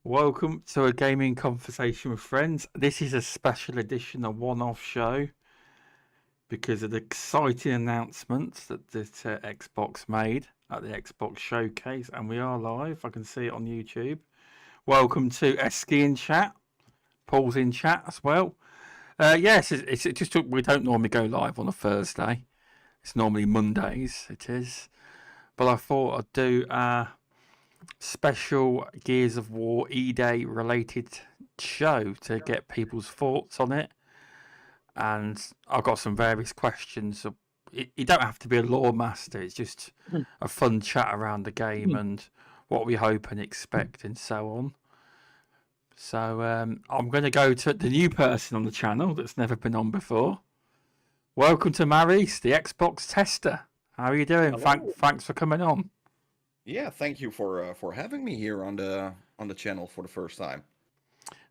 Welcome to a gaming conversation with friends. This is a special edition, a one-off show, because of the exciting announcements that Xbox made at the Xbox Showcase, and we are live. I can see it on YouTube. Welcome to Eski in chat. Paul's in chat as well. Yes, it's just we don't normally go live on a Thursday. It's normally Mondays. It is, but I thought I'd do a special Gears of War E-Day related show to get people's thoughts on it. And I've got some various questions. You don't have to be a lore master. It's just a fun chat around the game and what we hope and expect and so on. So I'm going to go to the new person on the channel that's never been on before. Welcome to Maurice, the Xbox tester. How are you doing? Thanks for coming on. Yeah, thank you for having me here on the channel for the first time.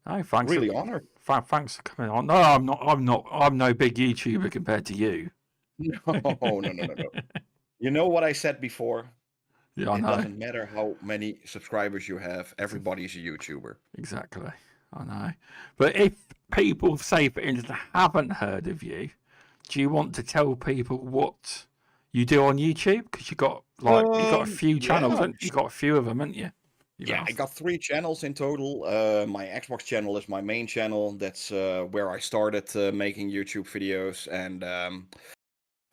No, thanks. Really honored. Thanks for coming on. No, I'm not. I'm no big YouTuber compared to you. No. You know what I said before? Yeah, I know. It doesn't matter how many subscribers you have. Everybody's a YouTuber. Exactly. I know. But if people, say, for instance, haven't heard of you, do you want to tell people what you do on YouTube? Because you got a few channels. Yeah. You got a few of them, haven't you? I got 3 channels in total. My Xbox channel is my main channel. That's where I started making YouTube videos, and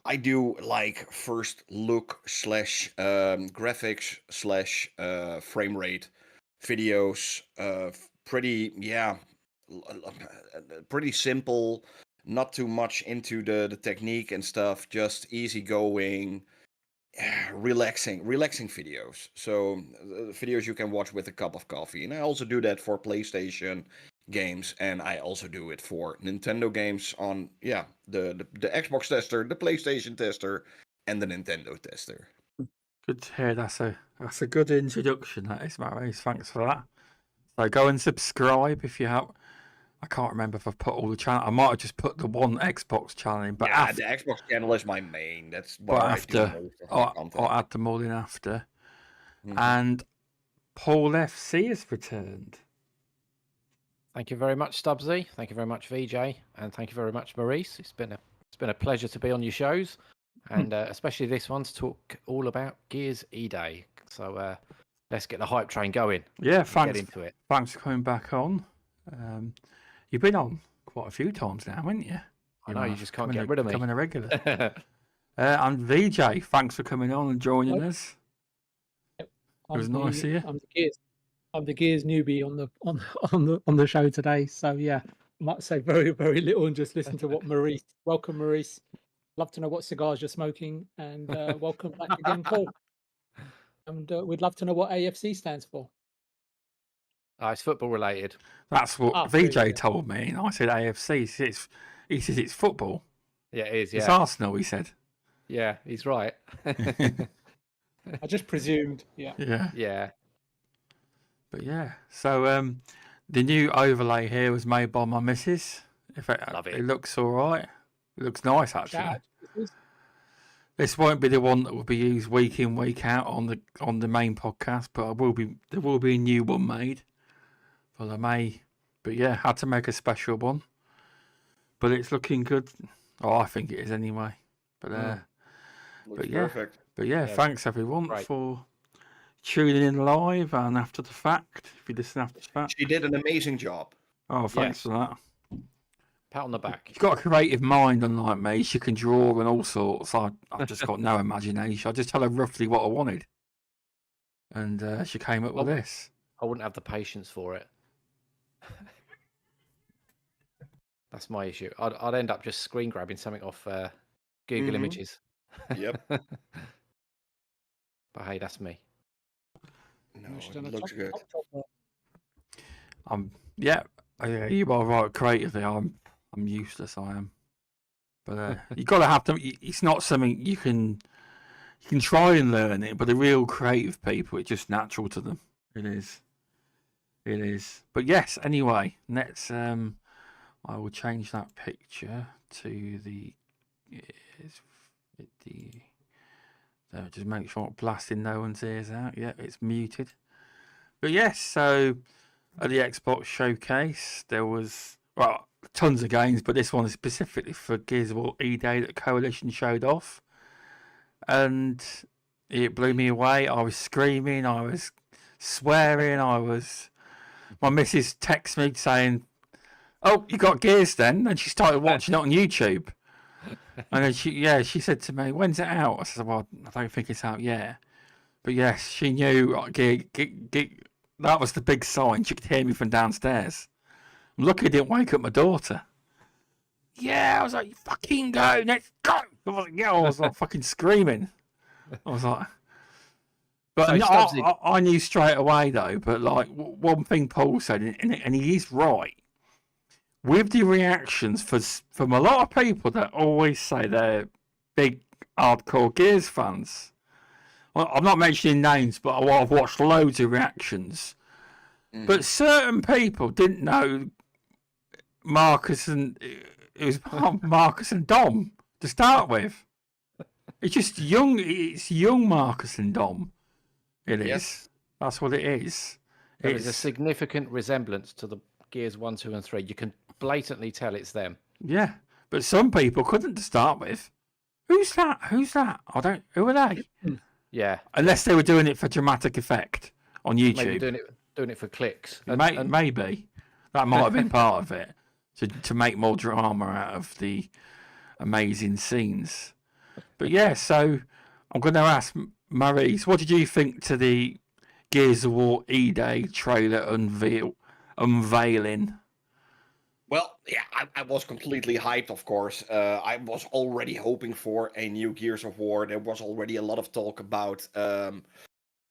I do like first look / graphics / frame rate videos. Pretty simple. Not too much into the technique and stuff. Just easygoing, relaxing videos. So videos you can watch with a cup of coffee. And I also do that for PlayStation games, and I also do it for Nintendo games on the Xbox tester, the PlayStation tester, and the Nintendo tester. Good to hear. That's a good introduction. That is, Maurice. Thanks for that. So go and subscribe if you have. I can't remember if I've put all the channel. I might have just put the one Xbox channel in. But the Xbox channel is my main. That's what I do most of my content. I'll add them all in after. Mm-hmm. And Paul FC has returned. Thank you very much, Stubbsy. Thank you very much, VJ, and thank you very much, Maurice. It's been a pleasure to be on your shows, and especially this one to talk all about Gears E-Day. So let's get the hype train going. Yeah, thanks. Get into it. Thanks for coming back on. You've been on quite a few times now, haven't you? I know, you just can't get rid of me. Becoming a regular. And VJ, thanks for coming on and joining us. It was nice to hear. I'm the Gears newbie on the show today. So yeah, I might say very, very little and just listen to what Maurice. Welcome, Maurice. Love to know what cigars you're smoking, and welcome back again, Paul. And we'd love to know what AFC stands for. It's football related. That's what VJ told me, and I said AFC. He says it's football. Yeah, it is. Yeah, it's Arsenal. He said. Yeah, he's right. I just presumed. Yeah. But yeah, so the new overlay here was made by my missus. Love it. It looks all right. It looks nice, actually. This won't be the one that will be used week in, week out on the main podcast, but there will be a new one made for the May. But yeah, had to make a special one. But it's looking good. Oh, I think it is anyway. But Looks perfect. But yeah, thanks everyone for tuning in live and after the fact. If you listen after the fact, she did an amazing job. Oh, thanks for that. Pat on the back. She's got a creative mind, unlike me. She can draw and all sorts. I've just got no imagination. I just tell her roughly what I wanted, and she came up with this. I wouldn't have the patience for it. That's my issue. I'd end up just screen grabbing something off Google Images. Yep. But hey, that's me. No, it looks good. You are right. Creatively, I'm useless. I am, but you got to have to. It's not something you can try and learn it, but the real creative people, it's just natural to them. It is. But yes. Anyway, let's. I will change that picture to the. Just make sure I'm blasting no one's ears out. Yeah, it's muted. But yes, so at the Xbox showcase. There was tons of games, but this one is specifically for Gears of War E-Day that Coalition showed off, and it blew me away. I was screaming, I was swearing, my missus texted me saying, "Oh, you got Gears then?" And she started watching it on YouTube. And then she said to me, "When's it out?" I said, "Well, I don't think it's out yet." But yes, she knew that was the big sign. She could hear me from downstairs. I'm lucky I didn't wake up my daughter. Yeah, I was like, "Fucking go, let's go!" I was like fucking screaming. I was like, but So no, Stubbsy- I knew straight away though. But like one thing Paul said, and he is right. With the reactions from a lot of people that always say they're big hardcore Gears fans. I'm not mentioning names, but I've watched loads of reactions. Mhm. But certain people didn't know Marcus and it was Marcus and Dom to start with. It's young Marcus and Dom. It is. Yes. That's what it is. There is a significant resemblance to the Gears 1, 2, and 3. You can blatantly tell it's them. Yeah, but some people couldn't to start with. Who's that? Who are they? Yeah. Unless they were doing it for dramatic effect on YouTube. Maybe doing it for clicks. Maybe that might have been part of it to make more drama out of the amazing scenes. But yeah, so I'm going to ask Maurice, what did you think to the Gears of War E-Day trailer unveiling? Well, yeah, I was completely hyped, of course. I was already hoping for a new Gears of War. There was already a lot of talk about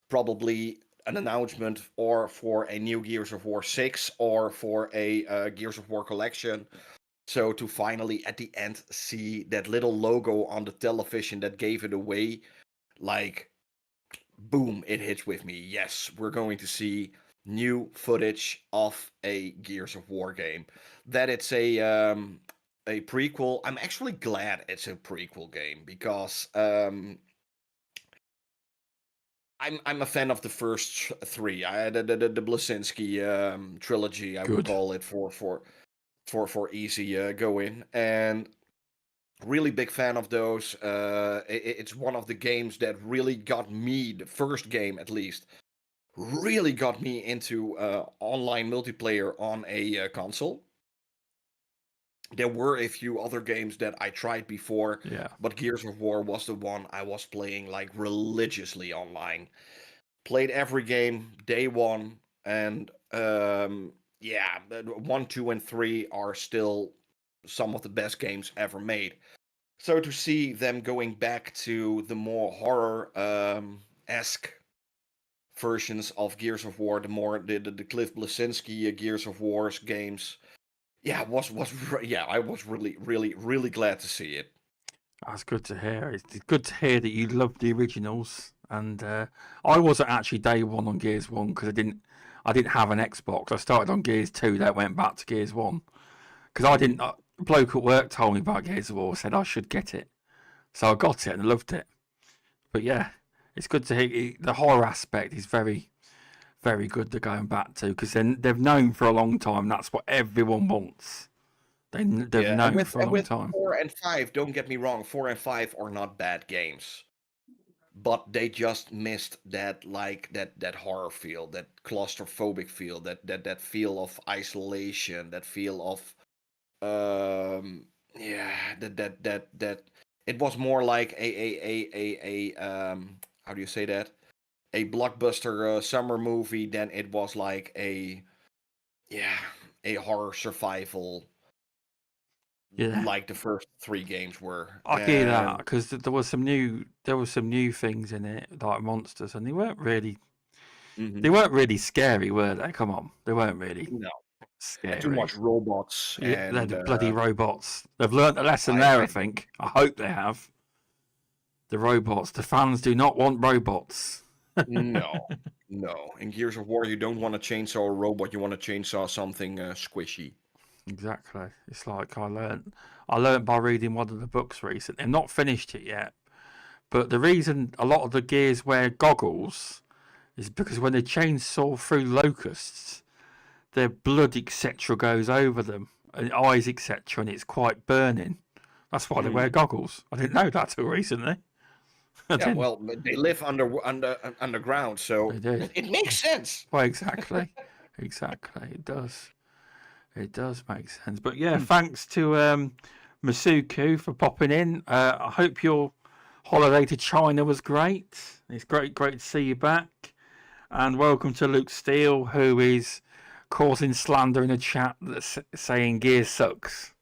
probably an announcement or for a new Gears of War 6 or for a Gears of War collection. So to finally, at the end, see that little logo on the television that gave it away, like, boom, it hits with me. Yes, we're going to see new footage of a Gears of War game. That it's a prequel. I'm actually glad it's a prequel game because I'm a fan of the first three. The Blasinski trilogy, I would call it for easy going, and really big fan of those. It's one of the games that really got me, the first game at least, really got me into online multiplayer on a console. There were a few other games that I tried before, but Gears of War was the one I was playing like religiously online. Played every game day one, and 1, 2, and 3 are still some of the best games ever made. So to see them going back to the more horror-esque versions of Gears of War, the Cliff Bleszinski Gears of War's games, I was really glad to see it. That's good to hear. It's good to hear that you love the originals. And I wasn't actually day one on Gears 1 because I didn't have an Xbox. I started on Gears 2, then went back to Gears 1 because I didn't. A bloke at work told me about Gears of War, said I should get it, so I got it and I loved it. But yeah, it's good to hear the horror aspect is very, very good to going back to because they've known for a long time that's what everyone wants. They've known for a long time. 4 and 5, don't get me wrong, 4 and 5 are not bad games. But they just missed that horror feel, that claustrophobic feel, that feel of isolation, that feel of that it was more like a how do you say that? A blockbuster summer movie than it was like a horror survival. Yeah, like the first 3 games were. I hear that because there was some new things in it, like monsters, and they weren't really scary, were they? Come on, they weren't really scary. Too much robots. Yeah, they're the bloody robots. They've learnt a lesson there, I think. I hope they have. The robots. The fans do not want robots. No. In Gears of War, you don't want to chainsaw a robot. You want to chainsaw something squishy. Exactly. It's like I learnt by reading one of the books recently. I've not finished it yet, but the reason a lot of the Gears wear goggles is because when they chainsaw through locusts, their blood, etc., goes over them, and eyes, etc., and it's quite burning. That's why they wear goggles. I didn't know that till recently. Yeah, well, they live underground, so They do. it makes sense. Well, exactly. Exactly. It does. It does make sense. But yeah, thanks to Masuku for popping in. I hope your holiday to China was great. It's great to see you back. And welcome to Luke Steele, who is causing slander in the chat that's saying Gears sucks.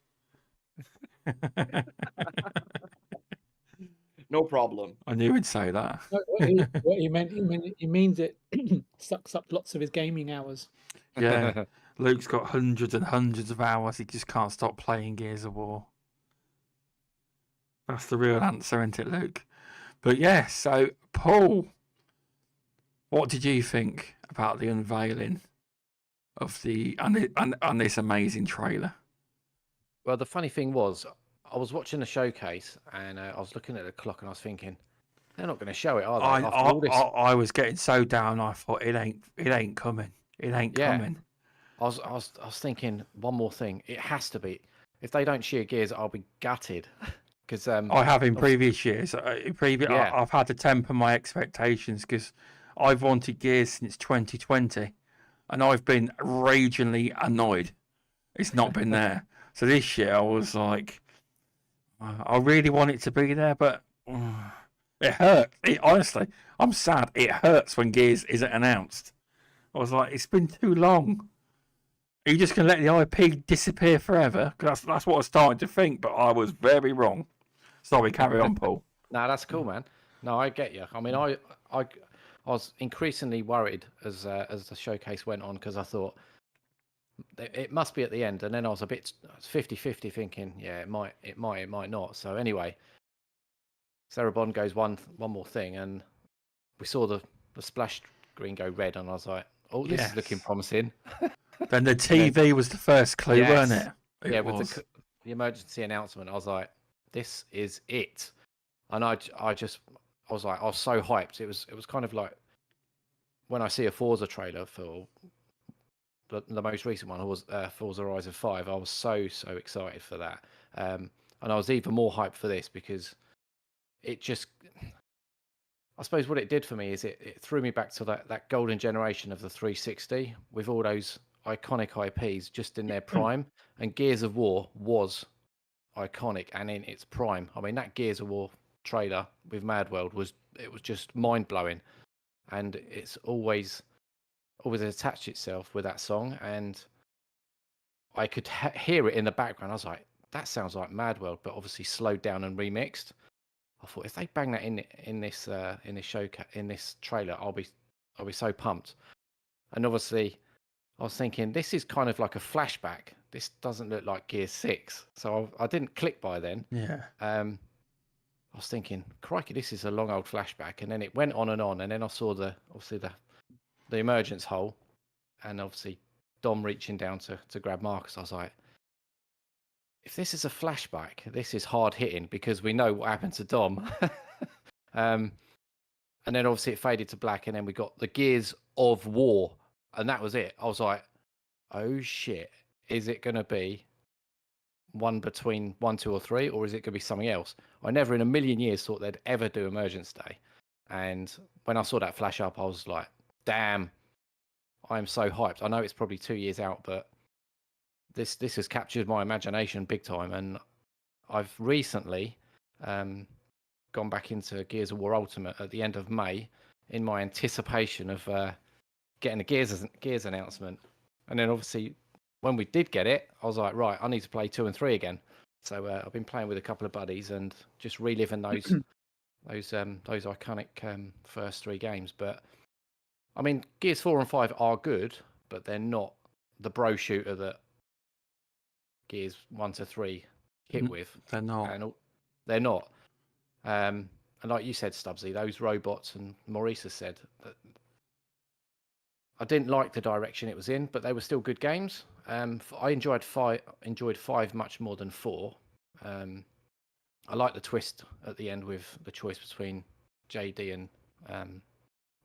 No problem. I knew he'd say that. What he meant, he means it sucks up lots of his gaming hours. Yeah. Luke's got hundreds and hundreds of hours. He just can't stop playing Gears of War. That's the real answer, isn't it, Luke? But yeah, so Paul, what did you think about the unveiling of and this amazing trailer? Well, the funny thing was, I was watching the showcase and I was looking at the clock and I was thinking, they're not going to show it, are they? I was getting so down. I thought it ain't coming. It ain't coming. I was thinking one more thing. It has to be. If they don't show Gears, I'll be gutted. Because I have in previous years. I've had to temper my expectations because I've wanted Gears since 2020, and I've been ragingly annoyed it's not been there. So this year I was like, I really want it to be there, but it hurt. Honestly, I'm sad. It hurts when Gears isn't announced. I was like, it's been too long. Are you just going to let the IP disappear forever? Because that's what I was starting to think, but I was very wrong. Sorry, carry on, Paul. No, that's cool, man. No, I get you. I mean, I was increasingly worried as the showcase went on because I thought it must be at the end, and then I was 50-50 thinking, yeah, it might not. So anyway, Sarah Bond goes one more thing, and we saw the splash screen go red, and I was like, oh, this is looking promising. Then the TV was the first clue, weren't it? With the emergency announcement, I was like, this is it. And I was so hyped. It was kind of like when I see a Forza trailer for the most recent one was Forza Horizon 5. I was so excited for that. And I was even more hyped for this because it just, I suppose what it did for me is it threw me back to that golden generation of the 360 with all those iconic IPs just in their prime. And Gears of War was iconic and in its prime. I mean, that Gears of War trailer with Mad World was just mind blowing, and it's always attached itself with that song, and I could hear it in the background. I was like, that sounds like Mad World, but obviously slowed down and remixed. I thought if they bang that in this trailer, I'll be so pumped. And obviously, I was thinking this is kind of like a flashback. This doesn't look like Gear 6, so I didn't click by then. Yeah. I was thinking, crikey, this is a long old flashback, and then it went on, and then I saw the emergence hole, and obviously Dom reaching down to grab Marcus. I was like, if this is a flashback, this is hard hitting because we know what happened to Dom. And then obviously it faded to black, and then we got the Gears of War, and that was it. I was like, oh shit, is it going to be one between 1, 2, or 3, or is it going to be something else? I never in a million years thought they'd ever do Emergence Day. And when I saw that flash up, I was like, damn, I'm so hyped. I know it's probably 2 years out, but this has captured my imagination big time. And I've recently gone back into Gears of War Ultimate at the end of May in my anticipation of getting a Gears announcement. And then obviously when we did get it, I was like, right, I need to play 2 and 3 again. So I've been playing with a couple of buddies and just reliving those iconic first 3 games. But I mean, Gears 4 and 5 are good, but they're not the bro shooter that Gears 1 to 3 hit with. They're not. And they're not. And like you said, Stubbsy, those robots, and Maurice has said that I didn't like the direction it was in, but they were still good games. I enjoyed 5 much more than 4. I like the twist at the end with the choice between JD and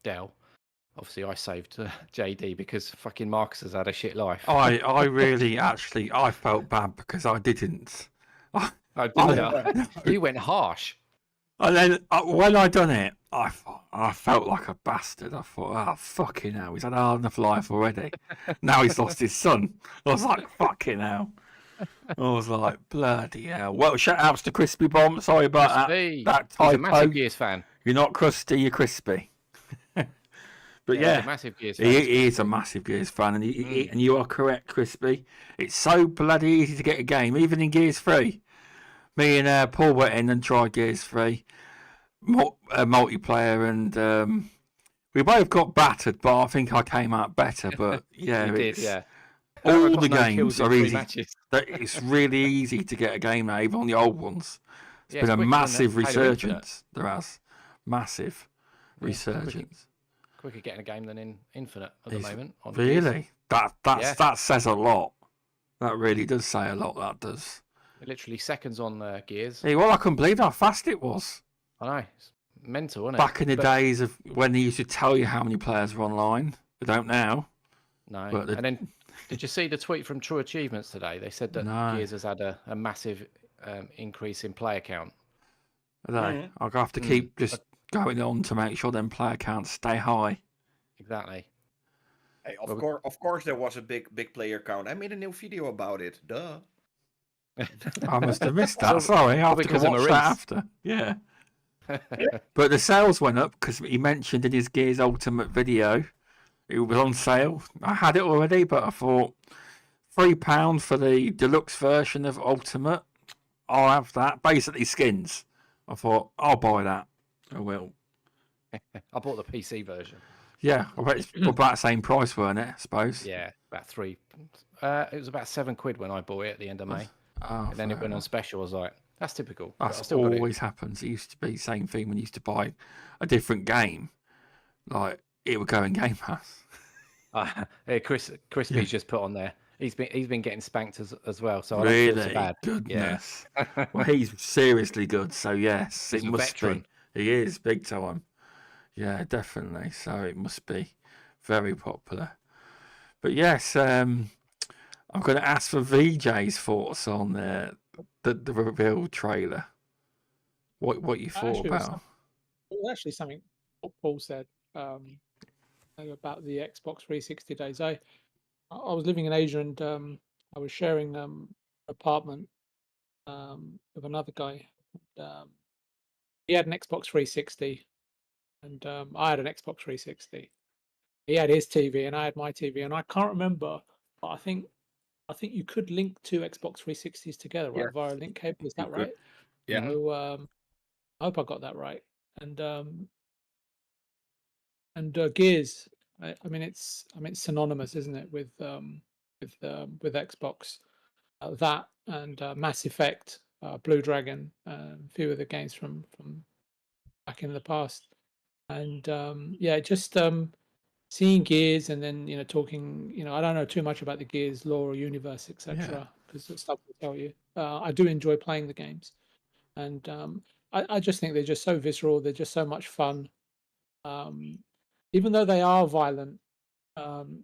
Dell. obviously I saved JD because fucking Marcus has had a shit life. I really actually I felt bad because I didn't. Oh, I- didn't you? You went harsh. And then when I done it, I felt like a bastard. I thought, oh fucking hell, he's had a hard enough life already. Now he's lost his son. I was like, fucking hell. I was like, bloody hell. Well, shout outs to Crispy Bomb. Sorry about Crispy. that He's a typo. massive Gears fan. You're not crusty, you're crispy. But He's yeah, a massive Gears fan. he is a massive Gears fan, and and you are correct, Crispy. It's so bloody easy to get a game, even in Gears 3. Me and Paul went in and tried Gears 3 multiplayer, and we both got battered, but I think I came out better. But yeah, You did, yeah. all I got the no games kills in are 3 easy. matches. It's really easy to get a game now, even on the old ones. It's Yeah, been it's a quicker than massive Halo Infinite. resurgence. There has massive resurgence. Quicker getting a game than in Infinite at the Is- moment. On Gears. Really? That says a lot. That really does say a lot. That does. Literally seconds on Gears. Hey, well, I couldn't believe how fast it was. I know. It's mental, isn't it? Back in the But- days of when they used to tell you how many players were online. They don't now. No. but the- And then, did you see the tweet from True Achievements today? They said that No. Gears has had a massive increase in player count. Are they? I'll have to keep just going on to make sure them player counts stay high. Exactly. Hey, of course, there was a big player count. I made a new video about it. Duh. I must have missed that. Sorry, I have to because go of watch Maurice. that after. Yeah. But the sales went up because he mentioned in his Gears Ultimate video it was on sale. I had it already, but I thought £3 for the deluxe version of Ultimate. I'll have that. Basically skins. I thought I'll buy that. I will. I bought the PC version. Yeah, I bet it's about the same price, weren't it? I suppose. Yeah, about 3. It was about £7 when I bought it at the end of May. Oh, And then it fair went on enough. special. I was like, that's typical. But I That's still got it. always happens. It used to be the same thing when you used to buy a different game. Like it would go in Game Pass. Yeah, Crispy's just put on there. He's been getting spanked as well, so I don't feel so Really? bad. Goodness. Well, he's seriously good. So yes, He's it a must veteran. be. He is big time. Yeah, definitely. So it must be very popular. But yes, I'm going to ask for VJ's thoughts on the reveal trailer. What you thought Actually, it was about? actually something Paul said about the Xbox 360 days. I was living in Asia, and I was sharing an apartment with another guy. He had an Xbox 360, and I had an Xbox 360. He had his TV, and I had my TV. And I can't remember, but I think you could link 2 Xbox 360s together, right, Yeah. via a link cable. Is You that could. right? Yeah. So I hope I got that right. And Gears. I mean, it's synonymous, isn't it, with Xbox? That and Mass Effect, Blue Dragon, a few of the games from back in the past. And yeah, just seeing Gears, and then talking. I don't know too much about the Gears lore or universe, etc. Because the stuff will tell you. I do enjoy playing the games, and I just think they're just so visceral. They're just so much fun. Even though they are violent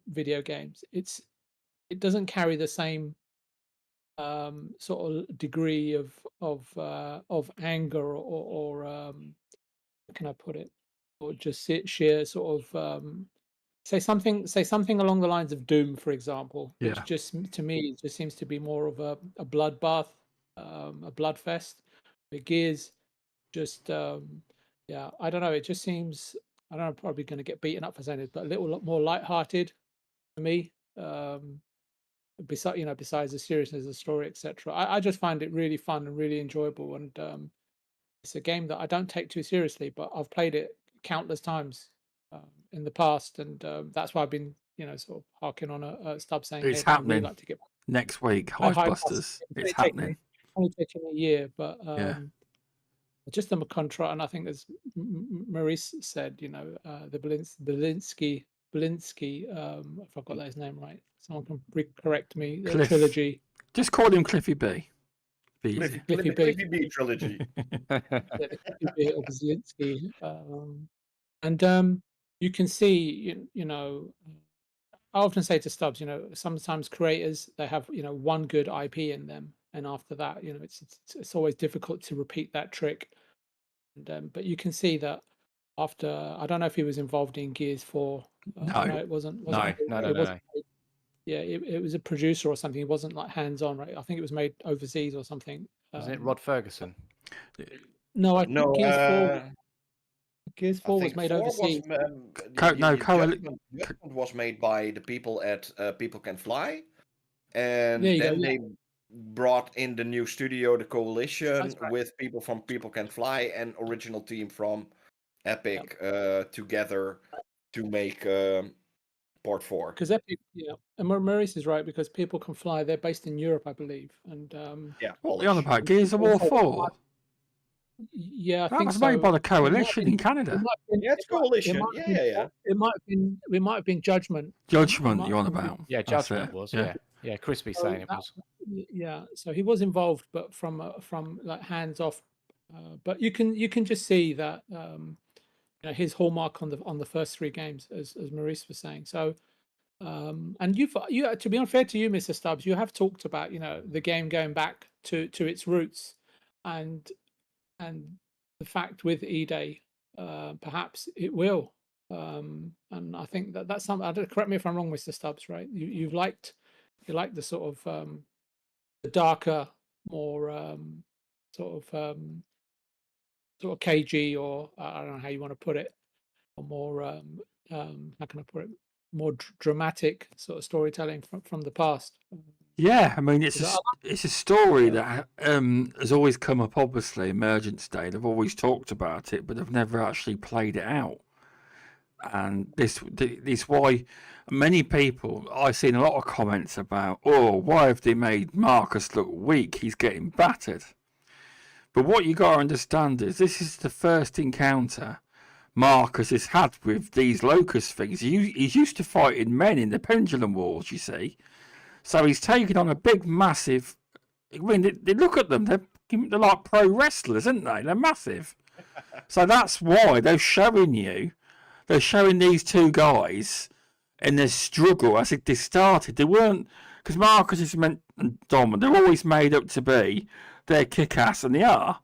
video games, it doesn't carry the same sort of degree of anger or how can I put it, or just sheer sort of say something along the lines of Doom, for example, which Yeah. just to me just seems to be more of a bloodbath, a bloodfest. The Gears just yeah, I don't know, it just seems, I don't know, I'm probably going to get beaten up for saying it, but a little more lighthearted for me. Besides the seriousness of the story, etc. I just find it really fun and really enjoyable, and it's a game that I don't take too seriously, but I've played it countless times in the past, and that's why I've been sort of harking on a stub saying It's hey, I'd really happening. like to get Next week, I hope Hivebusters. it's It's taken me- happening. only taking a year, but Yeah. just the control, and I think as Maurice said, the Belinsky, if I've got his name right, someone can correct me. The Cliff. trilogy, Just call him Cliffy B. Be easy. Cliffy B. Cliffy B trilogy. The Cliffy B of Belinsky, and you can see, I often say to Stubbs, sometimes creators, they have, one good IP in them, and after that, it's always difficult to repeat that trick. And but you can see that after, I don't know if he was involved in Gears 4. No. No, it wasn't. No. It wasn't. Yeah, it was a producer or something. It wasn't like hands-on, right? I think it was made overseas or something. Wasn't it Rod Ferguson? No, I think No, Gears I 4 was think made 4 was, overseas. Judgment was made by the people at People Can Fly, and There you then go, yeah. they brought in the new studio, the Coalition, That's right. with people from People Can Fly and original team from Epic together to make Port 4. Because Epic, and Maurice is right, because People Can Fly, they're based in Europe, I believe. And Yeah, What are you on Polish. about? Gears of War 4? yeah, I That think was so. made by the It might have Coalition been- in Canada. it might have been- Yeah, it's it might- it Coalition. might have Yeah, been- It might have been Judgment. Judgment, might you're on have been- about. Yeah, That's Judgment it, was. yeah. Yeah. Crispy So saying it that- was. Yeah, so he was involved, but from like hands off. But you can just see that his hallmark on the first 3 games, as Maurice was saying. So, and you to be unfair to you, Mr. Stubbs, you have talked about the game going back to its roots, and the fact with E-Day, perhaps it will. And I think that's something. Correct me if I'm wrong, Mr. Stubbs. Right? You like the sort of the darker, more sort of KG, or I don't know how you want to put it, or more how can I put it, more dramatic sort of storytelling from the past. Yeah, I mean, it's Because a story that has always come up. Obviously, Emergence Day. They've always talked about it, but they've never actually played it out. And this why many people, I've seen a lot of comments about, why have they made Marcus look weak? He's getting battered. But what you got to understand is this is the first encounter Marcus has had with these locust things. He's used to fighting men in the Pendulum Wars, you see. So he's taken on a big, massive. I mean, they look at them. They're like pro wrestlers, aren't they? They're massive. So that's why they're showing these 2 guys in their struggle as they started. They weren't, because Marcus is meant, and Dom, they're always made up to be. They're kick-ass, and they are.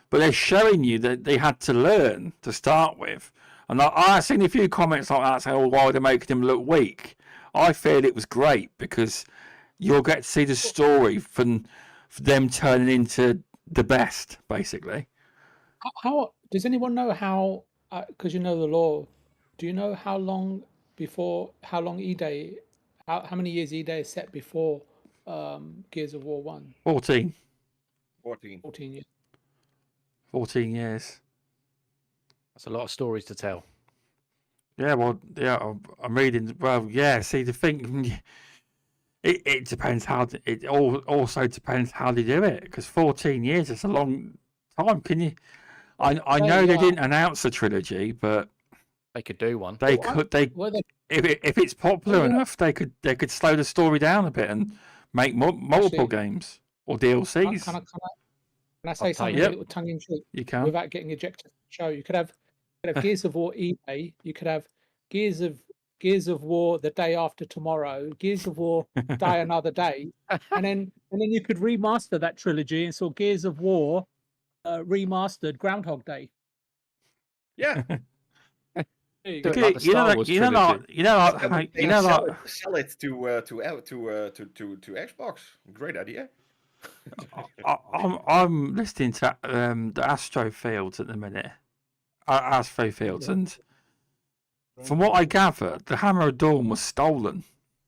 But they're showing you that they had to learn to start with. And I've seen a few comments like that saying, why are they making them look weak? I feel it was great because you'll get to see the story for them turning into the best, basically. How does anyone know how? Because you know the lore. Do you know how long E-Day? How many years E-Day is set before Gears of War 1? 14 years. 14 years. That's a lot of stories to tell. Yeah, well, yeah, I'm reading. Well, yeah. See, the thing, it depends how. It also depends how they do it, because 14 years is a long time. Can you? I know they didn't announce a trilogy, but They could do one. they could. If it's popular enough, they could slow the story down a bit and make multiple games or DLCs. Can I say something Yep. a little tongue in cheek You can. without getting ejected from the show? You could have Gears of War E-Day. You could have Gears of War the day after tomorrow. Gears of War Die Another Day, and then you could remaster that trilogy and saw Gears of War remastered Groundhog Day. Yeah. There you Do go. it like the Star Wars trilogy. Sell it to Xbox. Great idea. I'm listening to the Astro Fields at the minute. Astro Fields, and from what I gather, the Hammer of Dawn was stolen.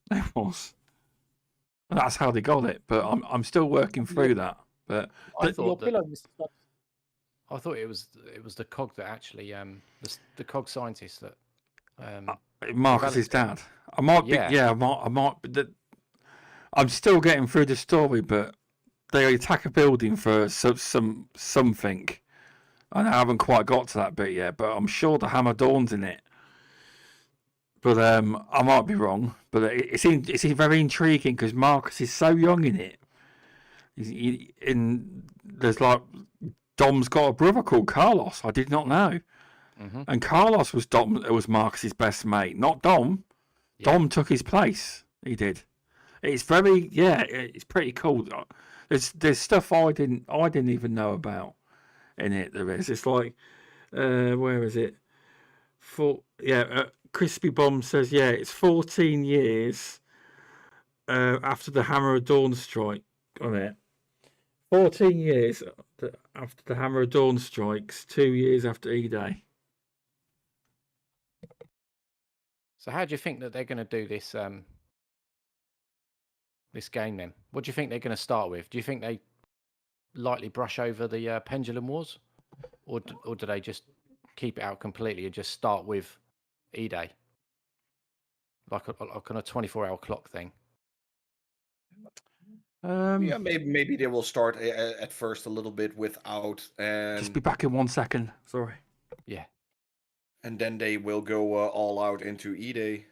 It was. And that's how they got it. But I'm still working through that. But I thought pillow, Mr. Stubbs. I thought it was the cog that actually the cog scientist that Marcus's dad. I might be. Yeah. I might. I'm still getting through the story, but they attack a building for something. And I haven't quite got to that bit yet, but I'm sure the Hammer Dawn's in it. But I might be wrong. But it seems very intriguing because Marcus is so young in it. There's like Dom's got a brother called Carlos. I did not know. Mhm. and Carlos was Marcus's best mate, not Dom. Yeah. Dom took his place. He did. It's very it's pretty cool. There's stuff I didn't even know about in it. There is. It's like where is it? Crispy Bomb says it's 14 years after the Hammer of Dawn strike on it. 14 years after the Hammer of Dawn strikes, 2 years after E-Day. So how do you think that they're going to do this this game then? What do you think they're going to start with? Do you think they lightly brush over the Pendulum Wars, or do they just keep it out completely and just start with E-Day, like on a 24-hour clock thing? Yeah, maybe they will start at first a little bit without, Just be and back in 1 second. Sorry. Yeah. then they will go all out into E-Day.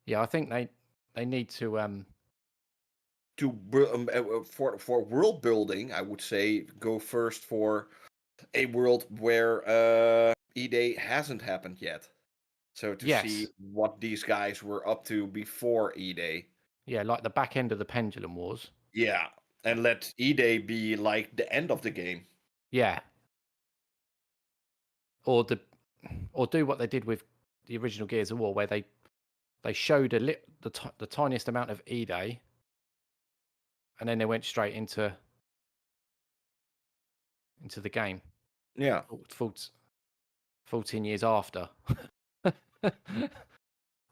Yeah, I think they need to For world building, I would say go first for a world where E-Day hasn't happened yet. So to see Yes. what these guys were up to before E-Day. Yeah, like the back end of the Pendulum Wars. Yeah, and let E-Day be like the end of the game. Yeah. Or do what they did with the original Gears of War, where they showed the tiniest amount of E-Day, and then they went straight into the game. Yeah. 14 years after.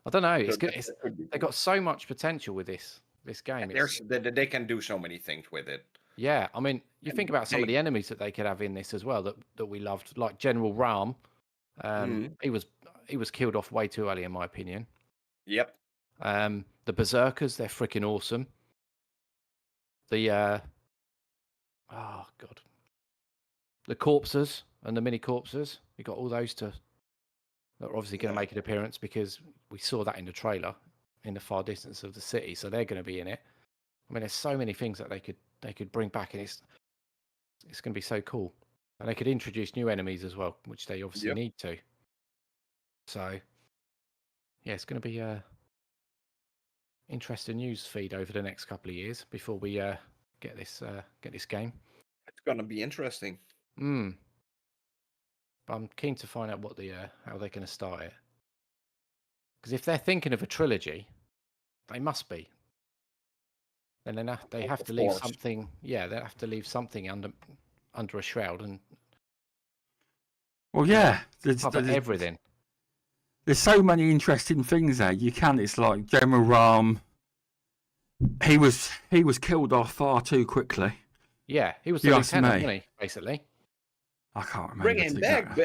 I don't know. It's So good. that could be They got so much potential with this game. they can do so many things with it. Yeah, I mean, you think about some of they- the enemies that they could have in this as well that we loved, like General Ram. He was killed off way too early, in my opinion. Yep. The Berserkers, they're freaking awesome. The oh god, the corpses and the mini corpses. We got all those that are obviously going to make an appearance because we saw that in the trailer in the far distance of the city, so they're going to be in it. I mean, there's so many things that they could bring back, and it's going to be so cool. And they could introduce new enemies as well, which they obviously need to. So, yeah, it's going to be a interesting news feed over the next couple of years before we get this game. It's gonna be interesting. But I'm keen to find out what how they're going to start it. Because if they're thinking of a trilogy, they must be. Then they have to leave something. Yeah, they have to leave something under a shroud and. Well, yeah, there's everything. There's so many interesting things there. It's like General Ram. He was killed off far too quickly. Yeah, he was the lieutenant, wasn't he? Basically. I can't remember. Bring him back.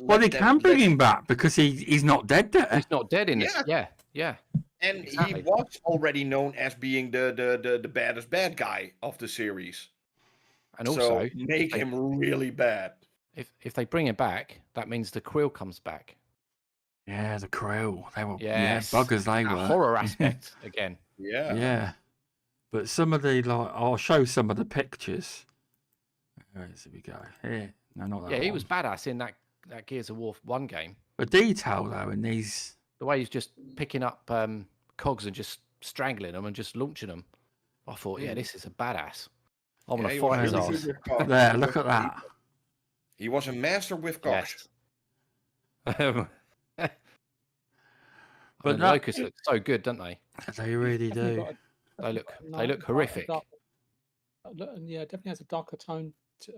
Well, they can bring him back because he's not dead there. He's not dead in this. Yeah. And he was already known as being the baddest bad guy of the series. And also, so make him really bad. If they bring him back, that means the Quill comes back. Yeah, the Quill. They were buggers. They were horror aspect again. Yeah. But some of the I'll show some of the pictures. Where we go? Here. No, not that. Yeah, he one. was badass in that Gears of War 1 game. The detail though in these. The way he's just picking up cogs and just strangling them and just launching them. I thought, this is a badass. I want to fight his ass. There, look at that. He was a master with cogs. Yes. But the Locusts look so good, don't they? They really do. They look horrific. Yeah, definitely has a darker tone to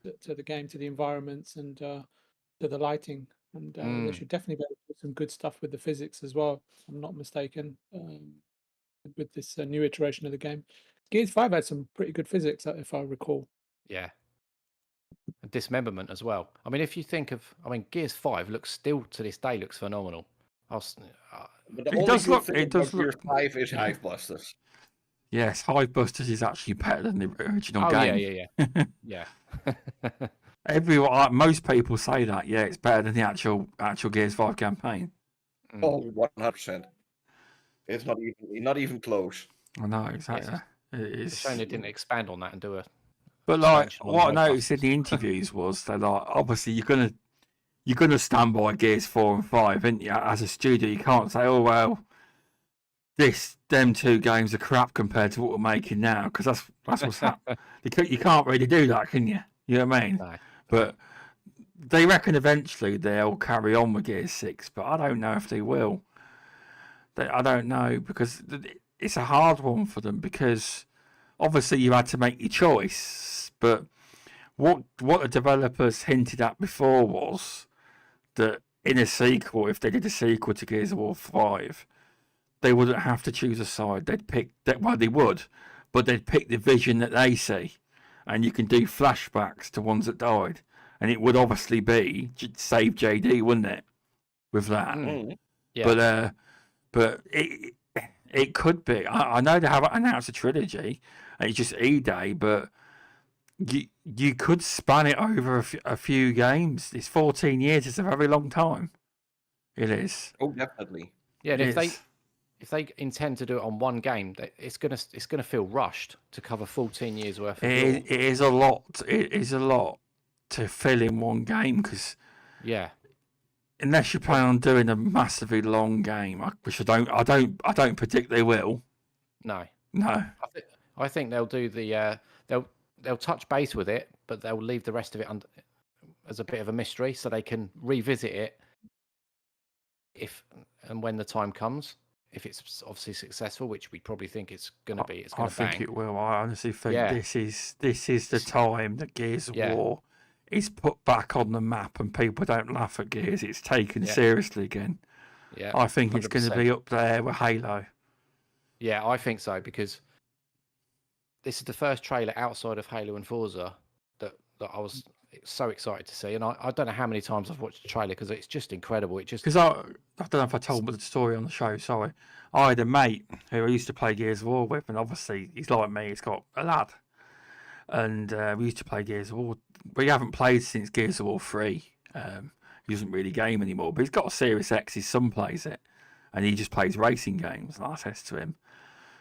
the game, to the environments, and to the lighting. And they should definitely be able to do some good stuff with the physics as well, if I'm not mistaken, with this new iteration of the game. Gears 5 had some pretty good physics, if I recall. Yeah. And dismemberment as well. I mean, if you think of, Gears 5 looks phenomenal. But the only does look. Gears 5 is Hive Busters. Yes, Hive Busters is actually better than the original game. Yeah. Most people say that. Yeah, it's better than the actual Gears 5 campaign. Oh, 100%. It's not even close. I know exactly. It is. It's shame they didn't expand on that and do a But like, expansion on what I Mod noticed in Busters. the interviews was that, like, obviously you're gonna stand by Gears 4 and 5, aren't you? As a studio, you can't say, oh well, them two games are crap compared to what we're making now, because that's what's happening. You can't really do that, can you? You know what I mean? No. But they reckon eventually they'll carry on with Gears 6, but I don't know if they will. I don't know, because it's a hard one for them, because obviously you had to make your choice, but what the developers hinted at before was that in a sequel, if they did a sequel to Gears of War 5, they wouldn't have to choose a side. They'd pick that. Well, they would, but they'd pick the vision that they see, and you can do flashbacks to ones that died, and it would obviously be save JD, wouldn't it? With that, Yeah. but it could be. I know they haven't announced a trilogy, and it's just E-Day, but you could span it over a few games. It's 14 years. It's a very long time. It is. Oh, definitely. Yeah, and It is. if they intend to do it on one game, it's gonna feel rushed to cover 14 years worth of lore. It is a lot. It is a lot to fill in one game, because Yeah. unless you plan on doing a massively long game, which I don't predict they will. No. No. I think they'll do the they'll touch base with it, but they'll leave the rest of it as a bit of a mystery, so they can revisit it if and when the time comes. If it's obviously successful, which we probably think it's going to be, it's I going to bang. think it will. I honestly think Yeah. this is the time that Gears of Yeah. War is put back on the map, and people don't laugh at Gears. It's taken Yeah. seriously again. Yeah, I think it's going to 100%. be up there with Halo. Yeah, I think so, because this is the first trailer outside of Halo and Forza that I was so excited to see, and I don't know how many times I've watched the trailer, because it's just incredible. It just Because I don't know if I told the story on the show. Sorry, I had a mate who I used to play Gears of War with, and obviously he's like me. He's got a lad, and we used to play Gears of War. We haven't played since Gears of War 3. He doesn't really game anymore, but he's got a Series X. His son plays it, and he just plays racing games. And I says to him,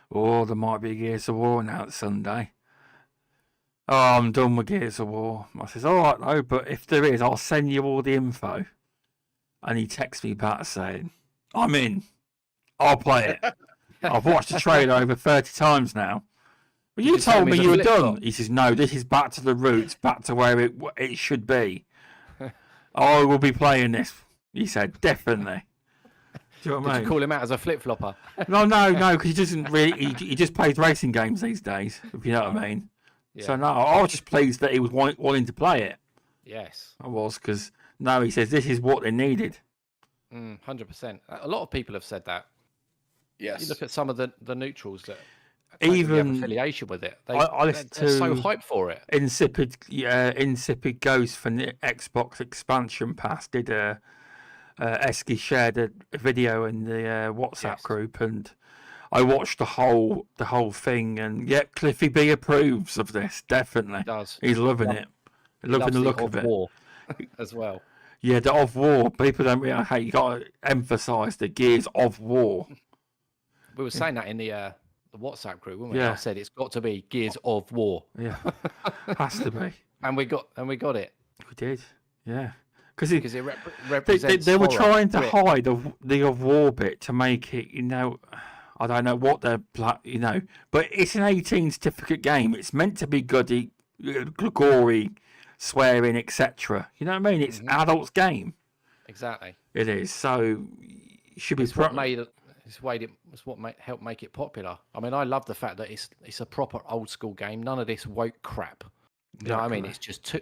"Oh, there might be a Gears of War announced Sunday." "Oh, I'm done with Gears of War." I says, "All right, though, but if there is, I'll send you all the info." And he texts me back saying, "I'm in. I'll play it. I've watched the trailer over 30 times now." "Well, you Did you tell told him me it's you a were flip-flop? done." He says, "No, this is back to the roots, back to where it should be. I will be playing this." He said, "Definitely." Do you know what I Did mean? you call him out as a flip flopper? No, because he doesn't really. He just plays racing games these days, if you know what I mean. So no, I was just pleased that he was wanting to play it. Yes. I was, because no, he says this is what they needed. 100%. A lot of people have said that. Yes. You look at some of the neutrals that don't really have Even affiliation with it. I listened They're so to hyped for it. Insipid Ghost from the Xbox expansion pass did Esky shared a video in the WhatsApp Yes. group, and I watched the whole thing, and yeah, Cliffy B approves of this, definitely. He does. He's loving it. He Loving loves the look of it. War as well. Yeah, the of war. People don't realize how you got to emphasise the Gears of War. We were saying that in the WhatsApp group, weren't we? Yeah. I said it's got to be Gears of War, Yeah, has to be. and we got it, We did. Yeah, because because it represents. they were horror, trying to grit. hide the of war bit to make it, I don't know what they're, but it's an 18 certificate game. It's meant to be gory, swearing, etc. You know what I mean? It's an adult's game. Exactly. It is. So it should be. It's what made it. It's what helped make it popular. I mean, I love the fact that it's a proper old school game. None of this woke crap. You know what I mean? It's just two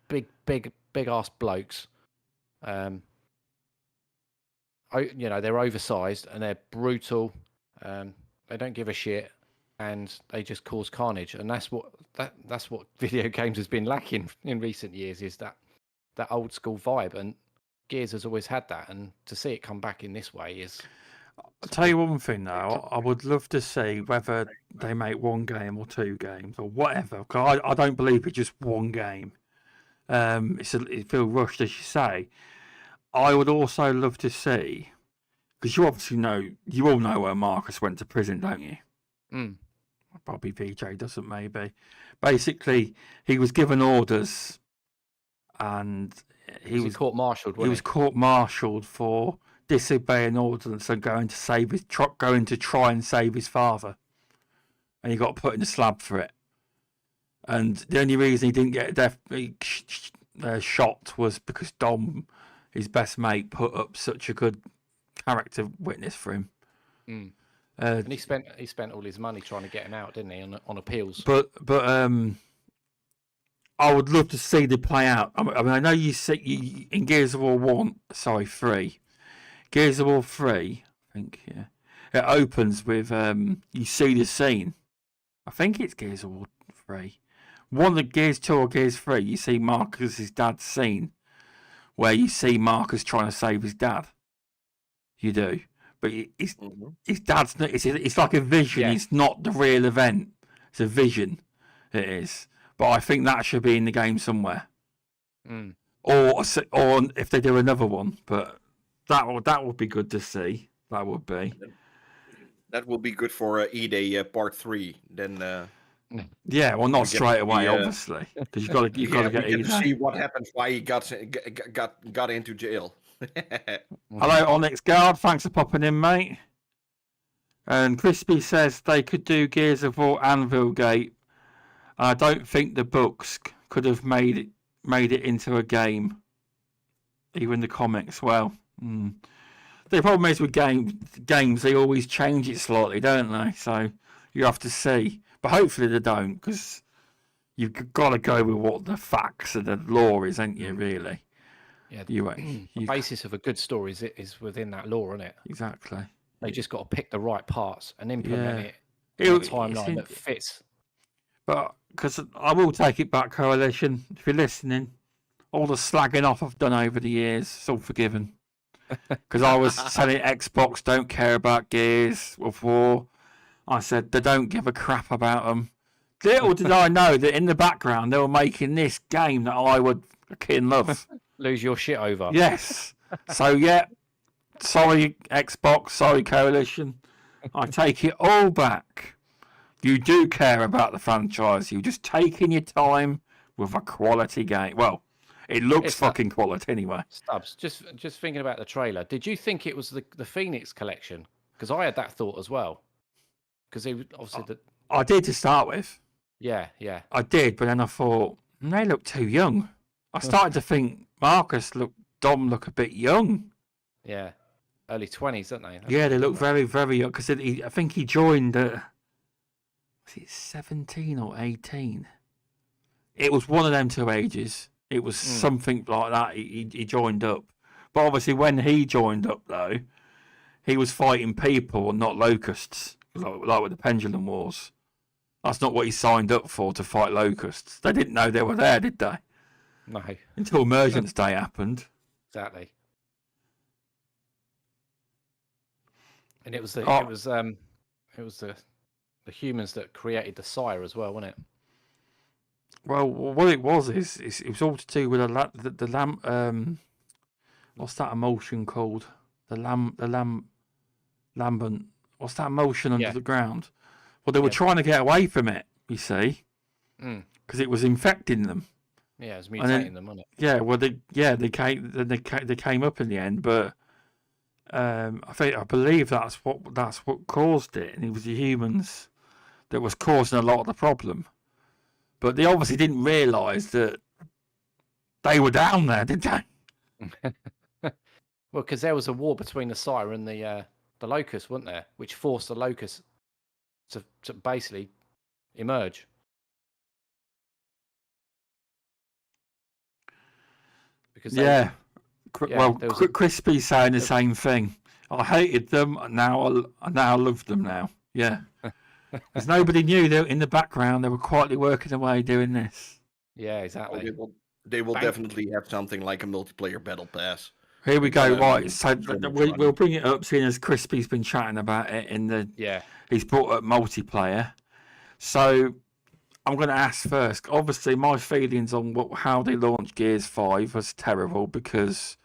big ass blokes. They're oversized and they're brutal. They don't give a shit, and they just cause carnage. And that's what video games has been lacking in recent years, is that old school vibe. And Gears has always had that, and to see it come back in this way is. I'll tell you one thing though, I would love to see whether they make one game or two games or whatever. 'Cause I don't believe it's just one game. It feels rushed, as you say. I would also love to see, because you all know where Marcus went to prison, don't you? Mm. Probably VJ doesn't, maybe. Basically, he was given orders, and he was court-martialed. He was court-martialed for disobeying orders and going to try and save his father, and he got put in a slab for it. And the only reason he didn't get shot was because Dom, his best mate, put up such a good character witness for him. And he spent all his money trying to get him out, didn't he, on appeals? But I would love to see the play out. I mean, I know you see in Gears of War 3, Gears of War 3, I think, yeah, it opens with you see the scene. I think it's Gears of War 3. One of the Gears 2 or Gears 3, you see Marcus's dad's scene, where you see Marcus trying to save his dad. You do, but his dad's not. It's like a vision. Yeah. It's not the real event. It's a vision. It is. But I think that should be in the game somewhere, or if they do another one. But that would be good to see. That would be. That will be good for E-Day Part 3. Then. Yeah, well, not straight away, obviously, because you've got to get to E-Day. see what happens. Why he got into jail. Hello, Onyx Guard. Thanks for popping in, mate. And Crispy says they could do Gears of War Anvil Gate. I don't think the books could have made it into a game. Even the comics. Well, the problem is with games, they always change it slightly, don't they? So you have to see. But hopefully they don't, because you've got to go with what the facts of the law is, ain't you, really? Yeah, the basis of a good story is within that law, isn't it? Exactly. They just got to pick the right parts and implement it in a timeline that fits. But, because I will take it back, Coalition, if you're listening, all the slagging off I've done over the years, it's all forgiven. Because I was telling Xbox don't care about Gears of War. I said they don't give a crap about them. Little did I know that in the background they were making this game that I would fucking love. Lose your shit over. Yes. So yeah, sorry Xbox, sorry Coalition. I take it all back. You do care about the franchise. You're just taking your time with a quality game. Well, it looks fucking quality anyway. Stubbs, just thinking about the trailer. Did you think it was the Phoenix collection? Because I had that thought as well. Because obviously I did to start with. Yeah. I did, but then I thought they look too young. I started to think Dom look a bit young. Yeah, early 20s, don't they? Yeah, they look very, very young. Because I think he joined at, was it 17 or 18? It was one of them two ages. It was something like that. He joined up. But obviously when he joined up, though, he was fighting people and not locusts, like with the Pendulum Wars. That's not what he signed up for, to fight locusts. They didn't know they were there, did they? No. Until Emergence Day happened. Exactly. And it was the humans that created the Sire as well, wasn't it? Well, what it was is it was all to do with the lamp. What's that emulsion called? The lambent. What's that emulsion under the ground? Well, they were trying to get away from it. You see, because it was infecting them. Yeah, it was mutating them, wasn't it? Yeah, well, they came up in the end, but I believe that's what caused it, and it was the humans that was causing a lot of the problem. But they obviously didn't realise that they were down there, did they? Well, because there was a war between the Sire and the Locust, wasn't there? Which forced the Locust to basically emerge. Because Crispy's saying the same thing. I hated them, and now I love them now. Yeah. Because nobody knew they were in the background. They were quietly working away doing this. Yeah, exactly. They will definitely have something like a multiplayer battle pass. Here we go. Right, so we'll bring it up, seeing as Crispy's been chatting about it in the. Yeah. He's brought up multiplayer. So I'm going to ask first. Obviously, my feelings on how they launched Gears 5 was terrible, because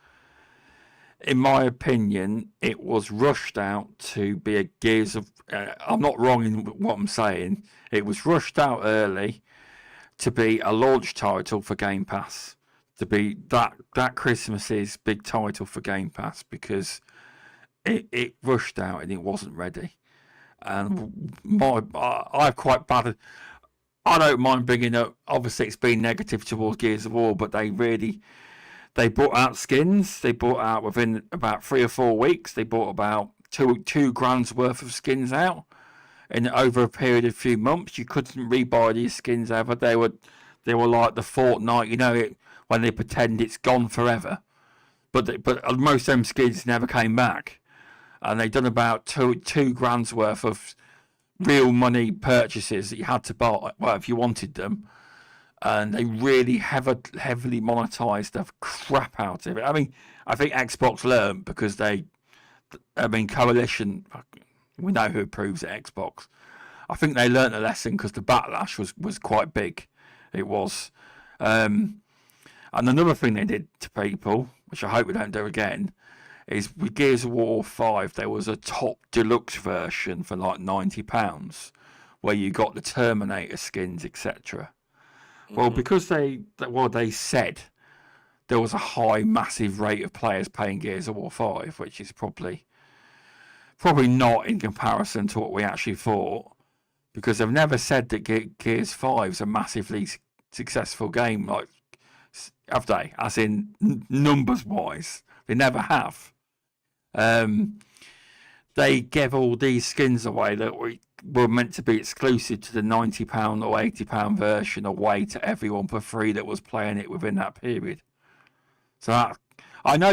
in my opinion, it was rushed out to be a Gears of. I'm not wrong in what I'm saying. It was rushed out early to be a launch title for Game Pass. To be that Christmas's big title for Game Pass, because it rushed out and it wasn't ready. And I've quite bad. I don't mind bringing up. Obviously, it's been negative towards Gears of War, but they brought out skins. They brought out within about 3 or 4 weeks. They brought about two grand's worth of skins out, and over a period of few months, you couldn't rebuy these skins ever. They were like the Fortnite, when they pretend it's gone forever. But most of them skins never came back, and they done about two grand's worth of real money purchases that you had to buy, well, if you wanted them, and they really heavily monetized the crap out of it. I mean, I think Xbox learned because Coalition, we know who approves at Xbox. I think they learned a lesson because the backlash was quite big. It was. And another thing they did to people, which I hope we don't do again, is with Gears of War 5, there was a top deluxe version for like £90 where you got the Terminator skins, etc. Well, because they said there was a high, massive rate of players playing Gears of War 5, which is probably not in comparison to what we actually thought, because they've never said that Gears 5 is a massively successful game, like, have they? As in numbers-wise, they never have. They gave all these skins away that were meant to be exclusive to the £90 or £80 version away to everyone for free that was playing it within that period. So I know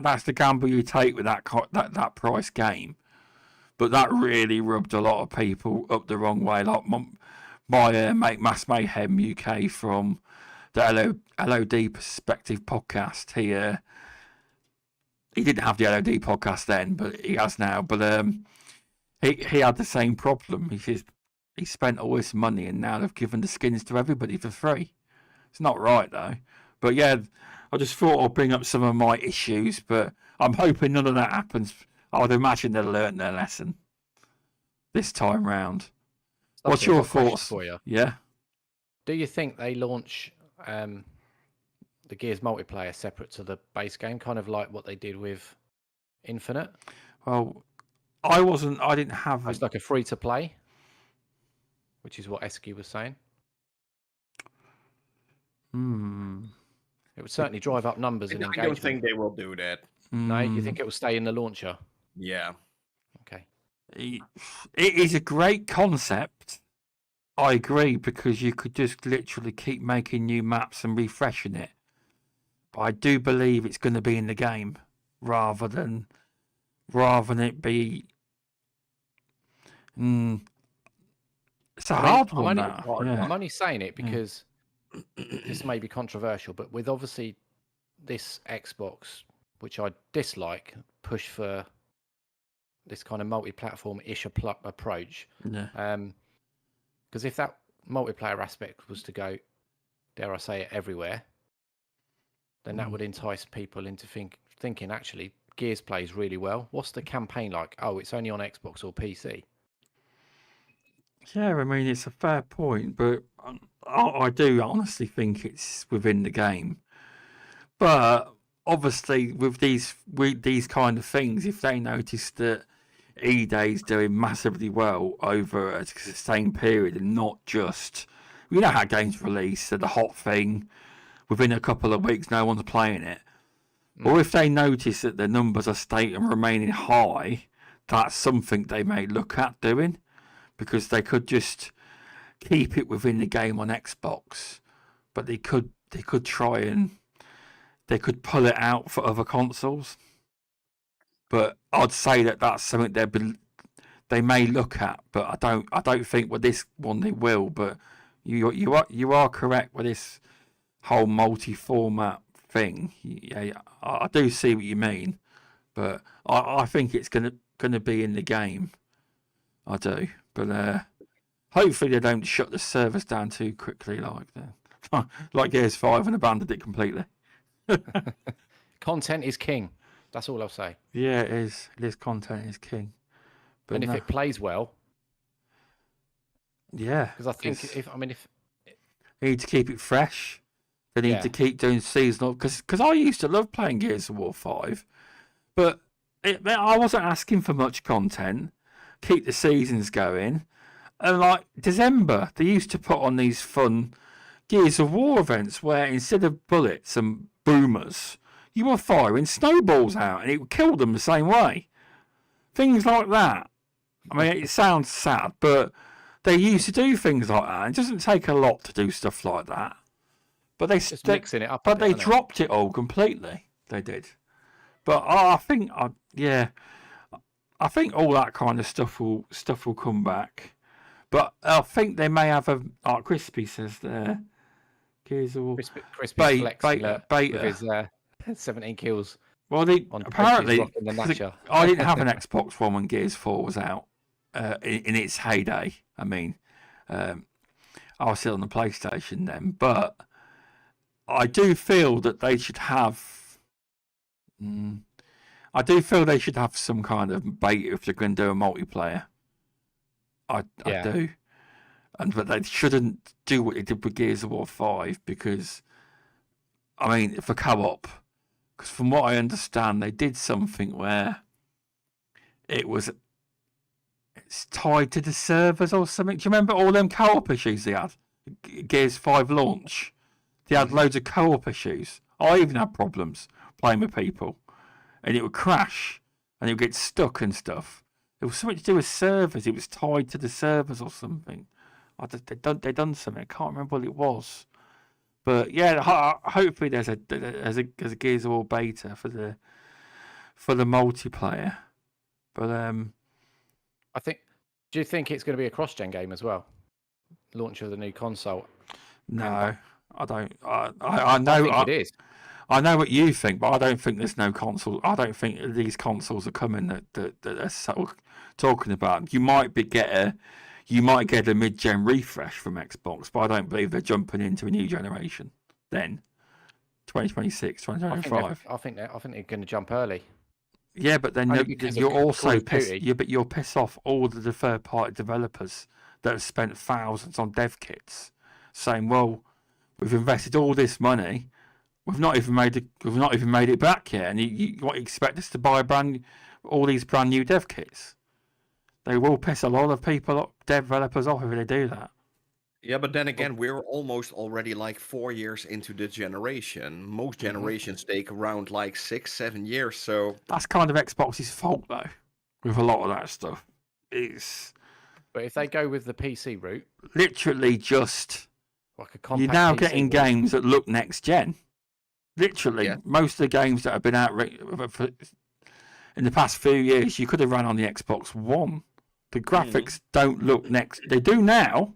that's the gamble you take with that price game, but that really rubbed a lot of people up the wrong way. Like my mate Mass Mayhem UK from the LOD Perspective podcast, he didn't have the LOD podcast then, but he has now. But he had the same problem. He says he spent all this money and now they've given the skins to everybody for free. It's not right though. But yeah, I just thought I'd bring up some of my issues, but I'm hoping none of that happens. I would imagine they'll learn their lesson this time round. What's your thoughts? For you? Yeah. Do you think they launch the Gears multiplayer separate to the base game, kind of like what they did with Infinite? Well, I didn't have. It's like a free to play, which is what Eski was saying. It would certainly drive up numbers and engagement. I don't think they will do that. No, you think it will stay in the launcher? Yeah. Okay. It is a great concept. I agree, because you could just literally keep making new maps and refreshing it. But I do believe it's going to be in the game rather than it be. It's a hard one. I'm only saying it because this may be controversial, but with obviously this Xbox, which I dislike, push for this kind of multi-platform-ish approach. Yeah. Because if that multiplayer aspect was to go, dare I say it, everywhere, then that would entice people into thinking, actually, Gears plays really well. What's the campaign like? Oh, it's only on Xbox or PC. Yeah, I mean, it's a fair point, but I do honestly think it's within the game. But obviously, with these kind of things, if they notice that E-Day's doing massively well over a sustained period and not just, you know how games release, so the hot thing, within a couple of weeks no one's playing it. Or if they notice that the numbers are staying and remaining high, that's something they may look at doing, because they could just keep it within the game on Xbox, but they could try and they could pull it out for other consoles. But I'd say that that's something they may look at, but I don't think with this one they will. But you are correct with this whole multi-format thing. Yeah, I do see what you mean, but I think it's gonna be in the game. I do, but hopefully they don't shut the servers down too quickly, like Gears 5 and abandoned it completely. Content is king. That's all I'll say. Yeah, it is. It is, content is king. But And if no, it plays well, yeah, because I think because if they need to keep it fresh. They need Yeah. to keep doing seasonal. Because I used to love playing Gears of War 5, but I wasn't asking for much content. Keep the seasons going. And like December, they used to put on these fun Gears of War events where instead of bullets and boomers, you were firing snowballs out and it would kill them the same way. Things like that. I mean, it sounds sad, but they used to do things like that. It doesn't take a lot to do stuff like that. But just mixing it up. But they dropped it all completely. They did. But I think, yeah, I think all that kind of stuff will come back. But I think they may have like Crispy says there. Gears of War. Crispy's flexing beta. with his 17 kills. Well, on apparently, rocking the Natcher. I didn't have an Xbox One when Gears 4 was out in its heyday. I mean, I was still on the PlayStation then, but I do feel that they should have. I do feel they should have some kind of beta if they're going to do a multiplayer. I do. But they shouldn't do what they did with Gears of War 5 because, I mean, for co-op, because from what I understand, they did something where it's tied to the servers or something. Do you remember all them co-op issues they had? Gears 5 launch. They had loads of co-op issues. I even had problems playing with people. And it would crash and it would get stuck and stuff. It was something to do with servers. It was tied to the servers or something. They done something. I can't remember what it was. But yeah, hopefully there's a Gears of War beta for the multiplayer. But I think. Do you think it's going to be a cross-gen game as well? Launch of the new console. No, I don't. I know. I think it is. I know what you think, but I don't think there's no console. I don't think these consoles are coming that they're talking about. You might get a mid-gen refresh from Xbox, but I don't believe they're jumping into a new generation then. 2026, 2025. I think they're going to jump early. Yeah, but then you're also pissed. You'll piss off all the third-party developers that have spent thousands on dev kits, saying, "Well, we've invested all this money, we've not even made it back yet, and you expect us to buy all these brand new dev kits?" They will piss a lot of people, developers off if they do that. Yeah, but then again, we're almost already like 4 years into the generation. Most generations take around like 6-7 years, so that's kind of Xbox's fault though, with a lot of that stuff. But if they go with the PC route, literally just like a compact you're now PC getting games that look next gen. Literally, most of the games that have been out in the past few years, you could have run on the Xbox One. The graphics don't look next. They do now,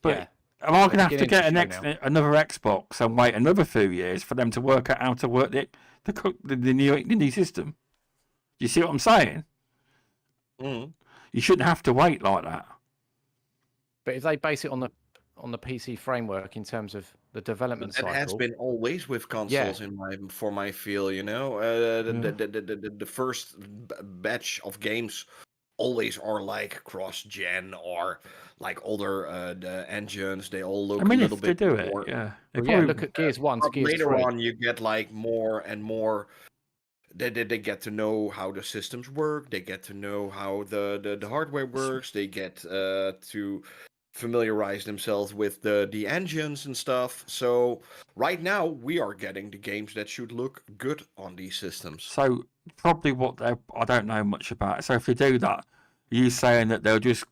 but am I going to have to get another Xbox and wait another few years for them to work out how to work the new system? You see what I'm saying? You shouldn't have to wait like that. But if they base it on the PC framework in terms of the development cycle, that has been always with consoles for my feel. You know, the first batch of games always are like cross-gen or like older the engines. They all look a little bit they do more. It, yeah. Look at Gears 1 to Gears later 3. on, you get like more and more. They get to know how the systems work. They get to know how the hardware works. They get to familiarize themselves with the engines and stuff. So right now we are getting the games that should look good on these systems. So probably I don't know much about it. So if they do that, are you saying that they'll just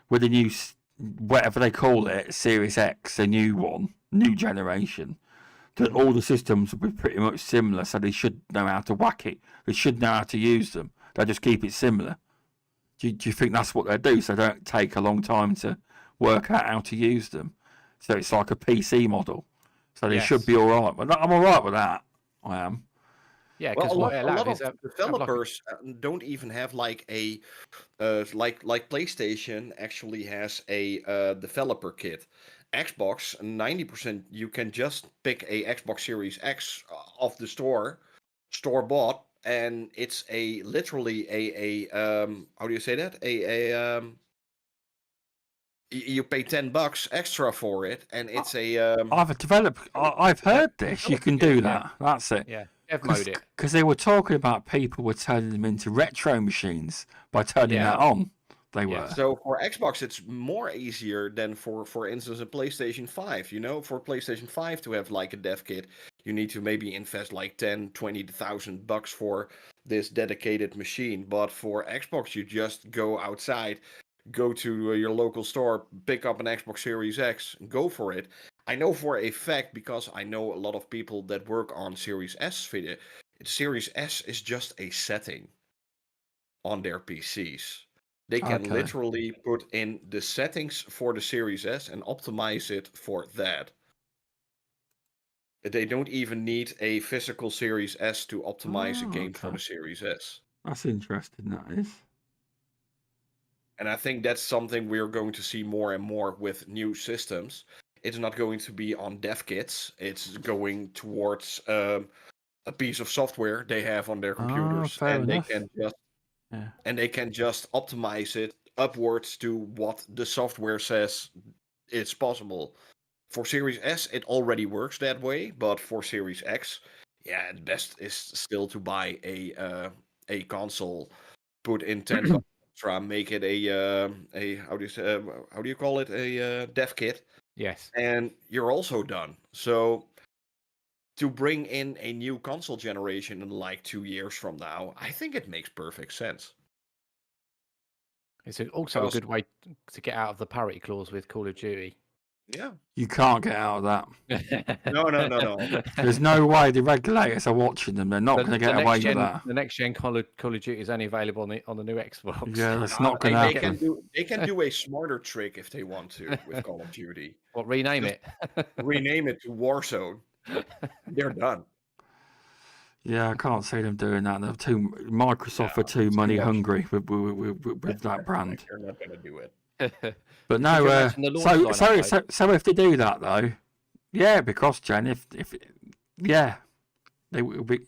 with the new whatever they call it, Series X, a new one, new generation, that all the systems will be pretty much similar, so they should know how to whack it. They should know how to use them. They'll just keep it similar. Do you think that's what they'll do, so they don't take a long time to work out how to use them? So it's like a PC model. So they should be all right. But I'm all right with that. I am. Yeah, because a lot of developers don't even have like a like PlayStation actually has a developer kit. Xbox 90% you can just pick a Xbox Series X off the store bought, and it's literally how do you say that? You pay $10 extra for it, and it's I've heard this. You can do that. That's it. Yeah, dev mode it. Because they were talking about people were turning them into retro machines by turning Yeah. that on. They Yeah. were. So for Xbox, it's more easier than for instance, a PlayStation 5. You know, for PlayStation 5 to have like a dev kit, you need to maybe invest like 10, 20,000 bucks for this dedicated machine. But for Xbox, you just go outside, go to your local store, pick up an Xbox Series X, go for it. I know for a fact, because I know a lot of people that work on Series S video. Series S is just a setting on their PCs. They can Okay. literally put in the settings for the Series S and optimize it for that. They don't even need a physical Series S to optimize a game for okay. the Series S. That's interesting, that is. And I think that's something we're going to see more and more with new systems. It's not going to be on dev kits. It's going towards a piece of software they have on their computers, fair and enough. they can just optimize it upwards to what the software says it's possible. For Series S, it already works that way, but for Series X, yeah, the best is still to buy a console, put in $10 extra, make it a how do you call it, a dev kit, Yes. and you're also done. So to bring in a new console generation in like 2 years from now, I think it makes perfect sense. It's also a Because- good way to get out of the parity clause with Call of Duty. Yeah. You can't get out of that. No. There's no way the regulators are watching them. They're not going to get away with that. The next gen Call of Duty is only available on the new Xbox. Yeah, that's Nah, not going to they happen. they can do a smarter trick if they want to with Call of Duty. What, rename Just it? Rename it to Warzone. They're done. Yeah, I can't see them doing that. Microsoft are too it's money too much. hungry with that brand. They're not going to do it. But Could no, you imagine the launch lineup, so if they do that though, yeah, because Jen, if they will be,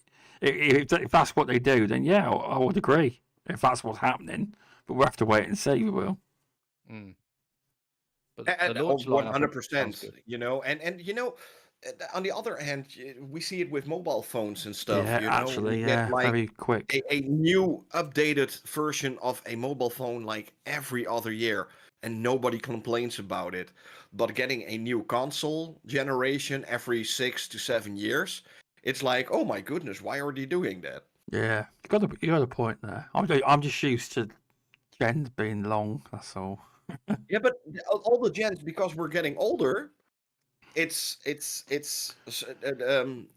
if that's what they do, then yeah, I would agree. If that's what's happening, but we'll have to wait and see. We will. Mm. But And the launch lineup sounds 100%, good. you know, and you know, on the other hand, we see it with mobile phones and stuff. Yeah, you know, actually, we get, like, very quick. a new updated version of a mobile phone like every other year, and nobody complains about it. But getting a new console generation every 6 to 7 years, it's like, oh my goodness, why are they doing that? Yeah, you got a point there. I'm just used to gens being long. That's all. Yeah, but all the gens, because we're getting older, it's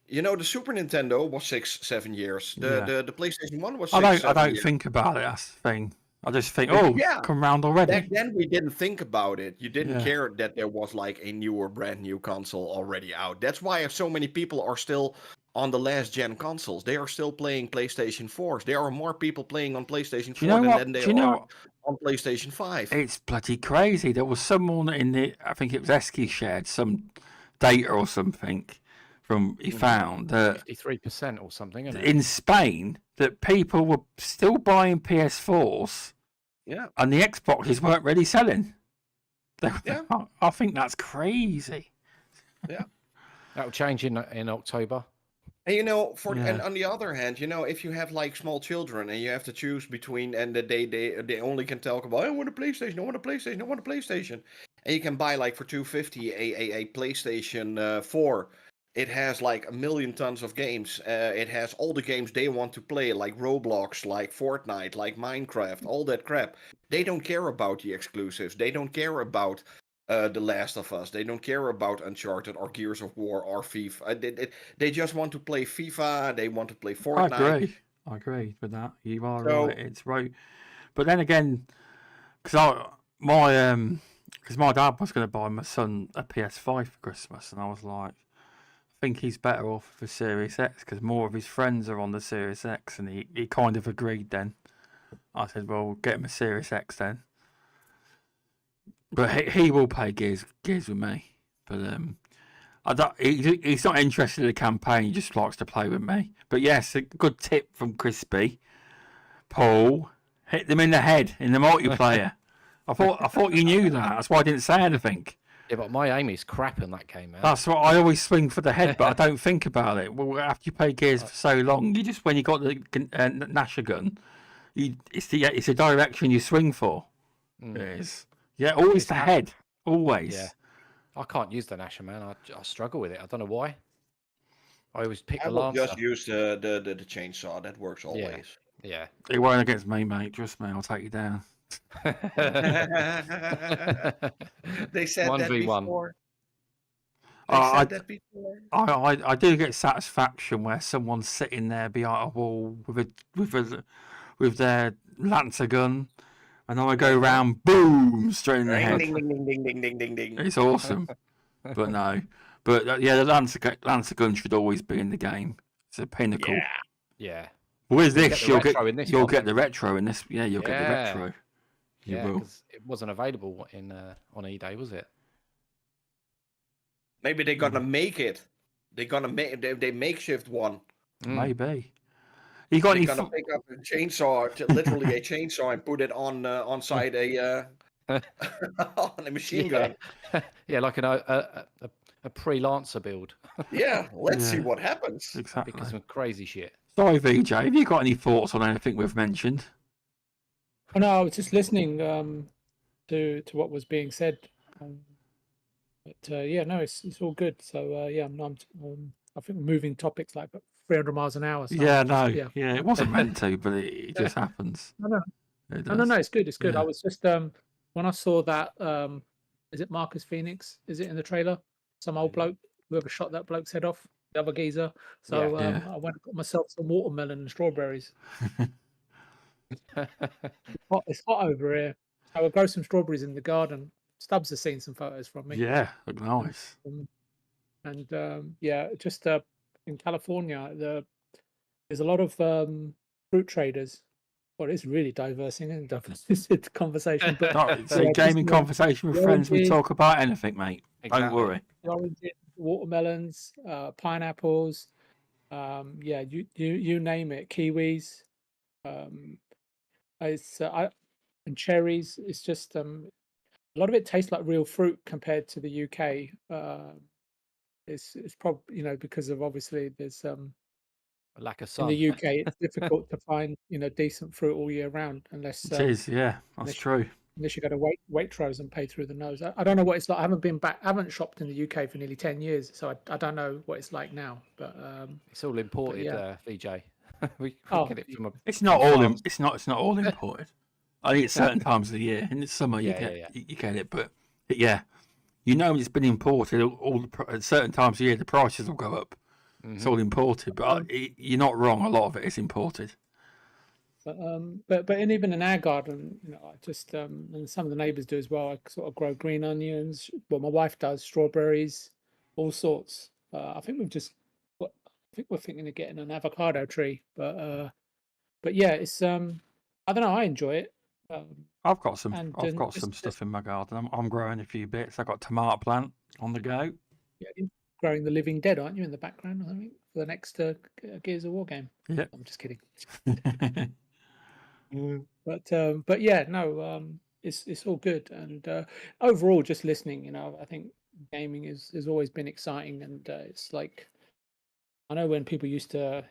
you know, the Super Nintendo was 6-7 years. The PlayStation 1 was 6-7 I don't years. think about it. That's the thing. I just think, Yeah. come round already. Back then we didn't think about it. You didn't Yeah. care that there was like a newer, brand new console already out. That's why so many people are still on the last gen consoles. They are still playing PlayStation 4s. There are more people playing on PlayStation 4 Do you know what? than Do you know on PlayStation 5. It's bloody crazy. There was someone I think it was Eski shared some data or something he found that 53% or something, isn't it? in Spain that people were still buying PS4s. Yeah. And the Xboxes weren't really selling. Yeah. I think that's crazy. That'll change in October. And you know, Yeah. and on the other hand, you know, if you have like small children and you have to choose between, and that they only can talk about, I want a PlayStation, I want a PlayStation, I want a PlayStation, and you can buy like for $250 a PlayStation 4. It has like 1 million tons of games. It has all the games they want to play, like Roblox, like Fortnite, like Minecraft, all that crap. They don't care about the exclusives. They don't care about The Last of Us. They don't care about Uncharted or Gears of War or FIFA. They just want to play FIFA. They want to play Fortnite. I agree with that. You are So- right. It's right. But then again, because my dad was going to buy my son a PS5 for Christmas, and I was like, I think he's better off for Series X because more of his friends are on the Series X, and he kind of agreed then. I said, well, get him a Series X then. But he will play Gears with me. But He's not interested in the campaign. He just likes to play with me. But yes, a good tip from Crispy. Paul, hit them in the head in the multiplayer. I thought you knew that. That's why I didn't say anything. Yeah, but my aim is crap in that game, man. That's what I always swing for the head, but I don't think about it. Well, after you play Gears for so long, when you got the Nasher gun, it's the direction you swing for. It is. Yeah, always the head. Always. Yeah. I can't use the Nasher, man. I struggle with it. I don't know why. I always pick I the will Lancer. just use the chainsaw. That works always. Yeah. It won't against me, mate. Trust me, I'll take you down. They said that 1v1. before. I do get satisfaction where someone's sitting there behind a wall with their Lancer gun, and I go round, boom, straight in the head. Ding, ding, ding, ding, ding, ding, ding, ding. It's awesome, but no. But yeah, the Lancer gun should always be in the game. It's a pinnacle. Yeah. With You'll this, get the you'll retro in this you'll one. get the retro in this. Yeah, you'll get the Yeah. retro. You Yeah, will. because it wasn't available in on E-Day, was it? Maybe they're gonna make it. They're gonna make they makeshift one. Maybe. You got They're any? gonna pick up a chainsaw, literally a chainsaw, and put it on side a on a machine gun. Yeah, like a pre-Lancer build. Yeah, let's see Yeah. what happens. Exactly. Because some crazy shit. Sorry, VJ. Have you got any thoughts on anything we've mentioned? Oh, no, I was just listening to what was being said. But yeah, no, it's all good. So yeah, I think we're moving topics like 300 miles an hour. So Yeah, I'm just- no, yeah, it wasn't meant to, but it just happens. No, It no, does. it's good. It's good. Yeah. I was just when I saw that is it Marcus Fenix? Is it in the trailer? Some old bloke, whoever shot that bloke's head off, the other geezer. So Yeah. I went and got myself some watermelon and strawberries. It's hot over here. So I'll grow some strawberries in the garden. Stubbs has seen some photos from me. Yeah, look nice. And yeah, just in California, there's a lot of fruit traders. Well, it's really diverse in conversation. But No, it's Yeah, a gaming just, conversation with friends. We oranges. talk about anything, mate. Don't Exactly. worry. oranges, watermelons, pineapples, yeah, you name it, kiwis, it's and cherries. It's just a lot of it tastes like real fruit compared to the UK. It's probably because of obviously there's A lack of in sun. the UK it's difficult to find decent fruit all year round unless It is, yeah, that's unless- true. unless you got to Waitrose and pay through the nose. I don't know what it's like. I haven't been back. I haven't shopped in the UK for nearly 10 years, so I don't know what it's like now. But It's all imported, yeah. VJ. we Oh, get it from a It's not all. farms. It's not all imported. I think it's certain times of the year. In the summer, you Yeah, get you get it, but yeah, it's been imported. At certain times of the year, the prices will go up. It's all imported, but you're not wrong. A lot of it is imported. But and even in our garden, I just and some of the neighbours do as well. I sort of grow green onions. Well, my wife does strawberries, all sorts. I think we're thinking of getting an avocado tree, but yeah, it's I don't know. I enjoy it. I've got some. And, I've got just- some stuff in my garden. I'm growing a few bits. I've got tomato plant on the go. Yeah, you're growing the living dead, aren't you, in the background? I think for the next Gears of War game. Yeah. I'm just kidding. But yeah, no, it's all good. And overall, just listening, I think gaming has always been exciting, and it's like I know when people used to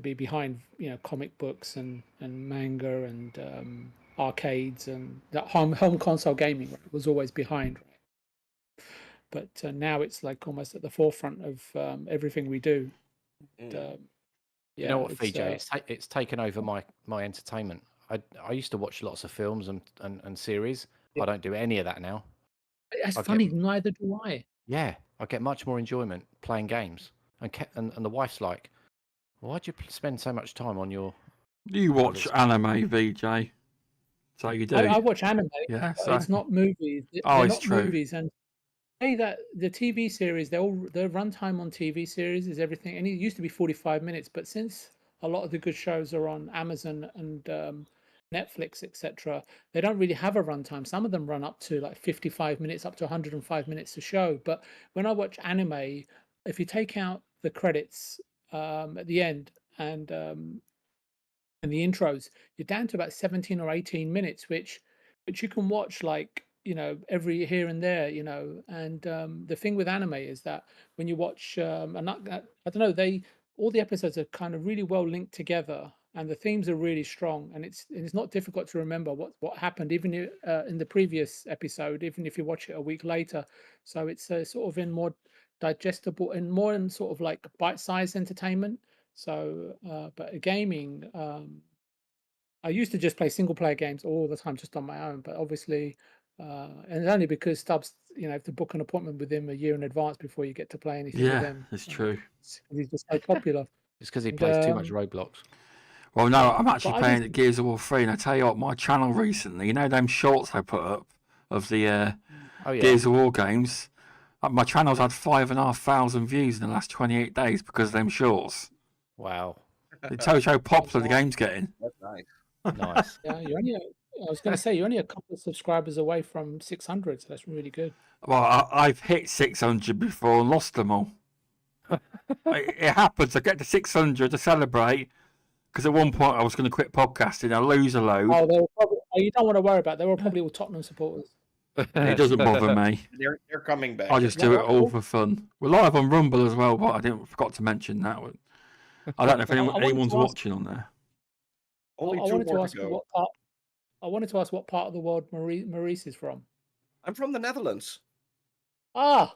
be behind comic books and manga and arcades, and that home console gaming was always behind, right? But now it's like almost at the forefront of everything we do. And, You know what, it's, VJ? It's taken over my entertainment. I used to watch lots of films and series. I don't do any of that now. It's Okay. funny, neither do I. Yeah, I get much more enjoyment playing games. And the wife's like, "Why'd you spend so much time on your?" You watch anime, VJ. So you do. I watch anime. Yeah, but so- it's not movies. Oh, They're it's not true. movies. And say that the TV series, their runtime on TV series is everything. And it used to be 45 minutes, but since a lot of the good shows are on Amazon and Netflix, etc., they don't really have a runtime. Some of them run up to like 55 minutes, up to 105 minutes a show. But when I watch anime, if you take out the credits at the end and the intros, you're down to about 17 or 18 minutes, which you can watch like, every here and there, and the thing with anime is that when you watch and I don't know, all the episodes are kind of really well linked together, and the themes are really strong, and it's not difficult to remember what happened even in the previous episode, even if you watch it a week later. So it's sort of in more digestible and more in sort of like bite-sized entertainment. So but gaming, I used to just play single player games all the time just on my own, but obviously and it's only because Stubbs, have to book an appointment with him a year in advance before you get to play anything with Yeah, him. it's true. He's just so popular. It's because he And, plays too much Roblox. Well, no, I'm actually I playing Gears of War 3, and I tell you what, my channel recently, them shorts I put up of the Oh yeah. Gears of War games, my channel's had 5,500 views in the last 28 days because of them shorts. Wow. It tells you how popular the game's getting. That's nice. Nice. Yeah, I was going to say you're only a couple of subscribers away from 600, so that's really good. Well, I've hit 600 before and lost them all. It happens. I get to 600 to celebrate because at one point I was going to quit podcasting. I lose a load. Oh, they were probably, you don't want to worry about it. They were probably all Tottenham supporters. It doesn't bother me. They're coming back. I just do it all for fun. We're live on Rumble as well, but I forgot to mention that. I don't know if anyone's watching on there. Only I 2 wanted to more ask to you go. I wanted to ask what part of the world Maurice is from. I'm from the Netherlands. Ah,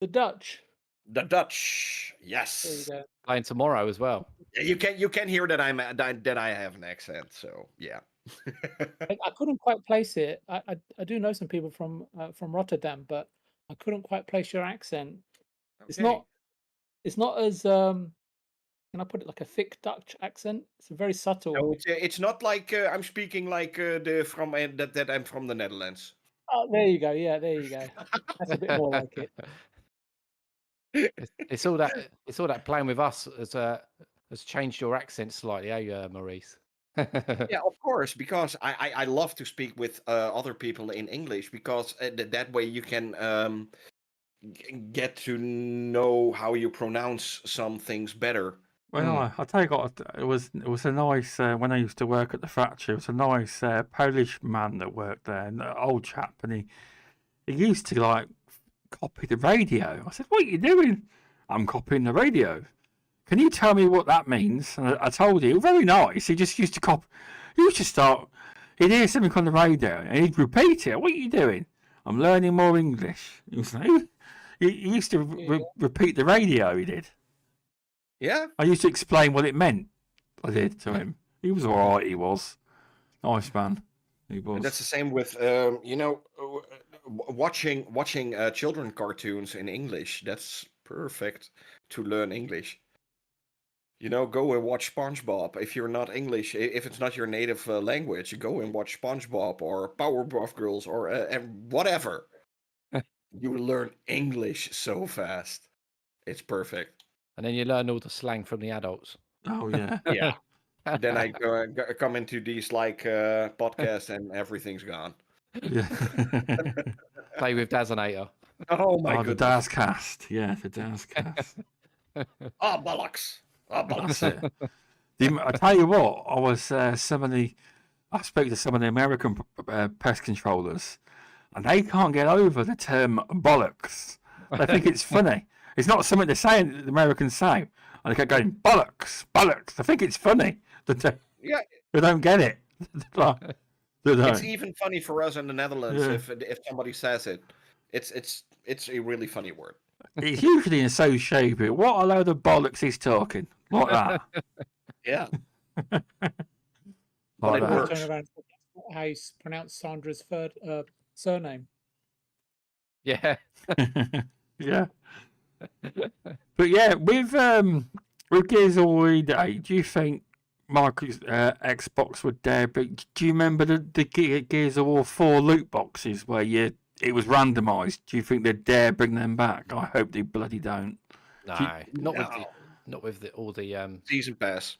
the Dutch. The Dutch. There you Yes. go. Playing tomorrow as well. Yeah, you can hear that that I have an accent. So yeah. I couldn't quite place it. I do know some people from Rotterdam, but I couldn't quite place your accent. It's Okay. not as can I put it like a thick Dutch accent? It's very subtle. No, it's not like I'm speaking like that I'm from the Netherlands. Oh, there you go. Yeah, there you go. That's a bit more like it. It's all that playing with us has changed your accent slightly, Maurice? Yeah, of course, because I love to speak with other people in English because that way you can get to know how you pronounce some things better. Well, I'll tell you what, it was a nice, when I used to work at the factory, it was a nice Polish man that worked there, an old chap, and he used to like copy the radio. I said, "What are you doing?" "I'm copying the radio." "Can you tell me what that means?" And I told you, very nice. He just used to copy. He used to start. He'd hear something on the radio and he'd repeat it. "What are you doing?" "I'm learning more English." He used to repeat the radio. He did. Yeah. I used to explain what it meant. I did to him. He was all right. He was nice man. He was. And that's the same with watching children cartoons in English. That's perfect to learn English. Go and watch SpongeBob. If you're not English, if it's not your native language, go and watch SpongeBob or Powerpuff Girls or whatever. You will learn English so fast. It's perfect. And then you learn all the slang from the adults. Oh yeah. Yeah. Then I come into these podcasts and everything's gone. Yeah. Play with Dazonator. Oh my The goodness. Dazcast. Yeah, the Dazcast. Oh bollocks. Oh bollocks. That's it. I tell you what, I was I spoke to some of the American pest controllers, and they can't get over the term bollocks. They think it's funny. It's not something they're saying that the Americans say. And they kept going, bollocks, bollocks. I think it's funny. Yeah. They don't get it. They don't. It's even funny for us in the Netherlands if somebody says it. It's a really funny word. It's usually associated with what a load of bollocks he's talking. Like that. Yeah. Like But it that. works. Turn around. How you pronounce Sandra's third surname? Yeah. Yeah. But yeah, with Gears of War 8, do you think Marcus Xbox would dare? But do you remember the Gears of War 4 loot boxes where it was randomised? Do you think they'd dare bring them back? I hope they bloody don't. No, not with all the Season pass.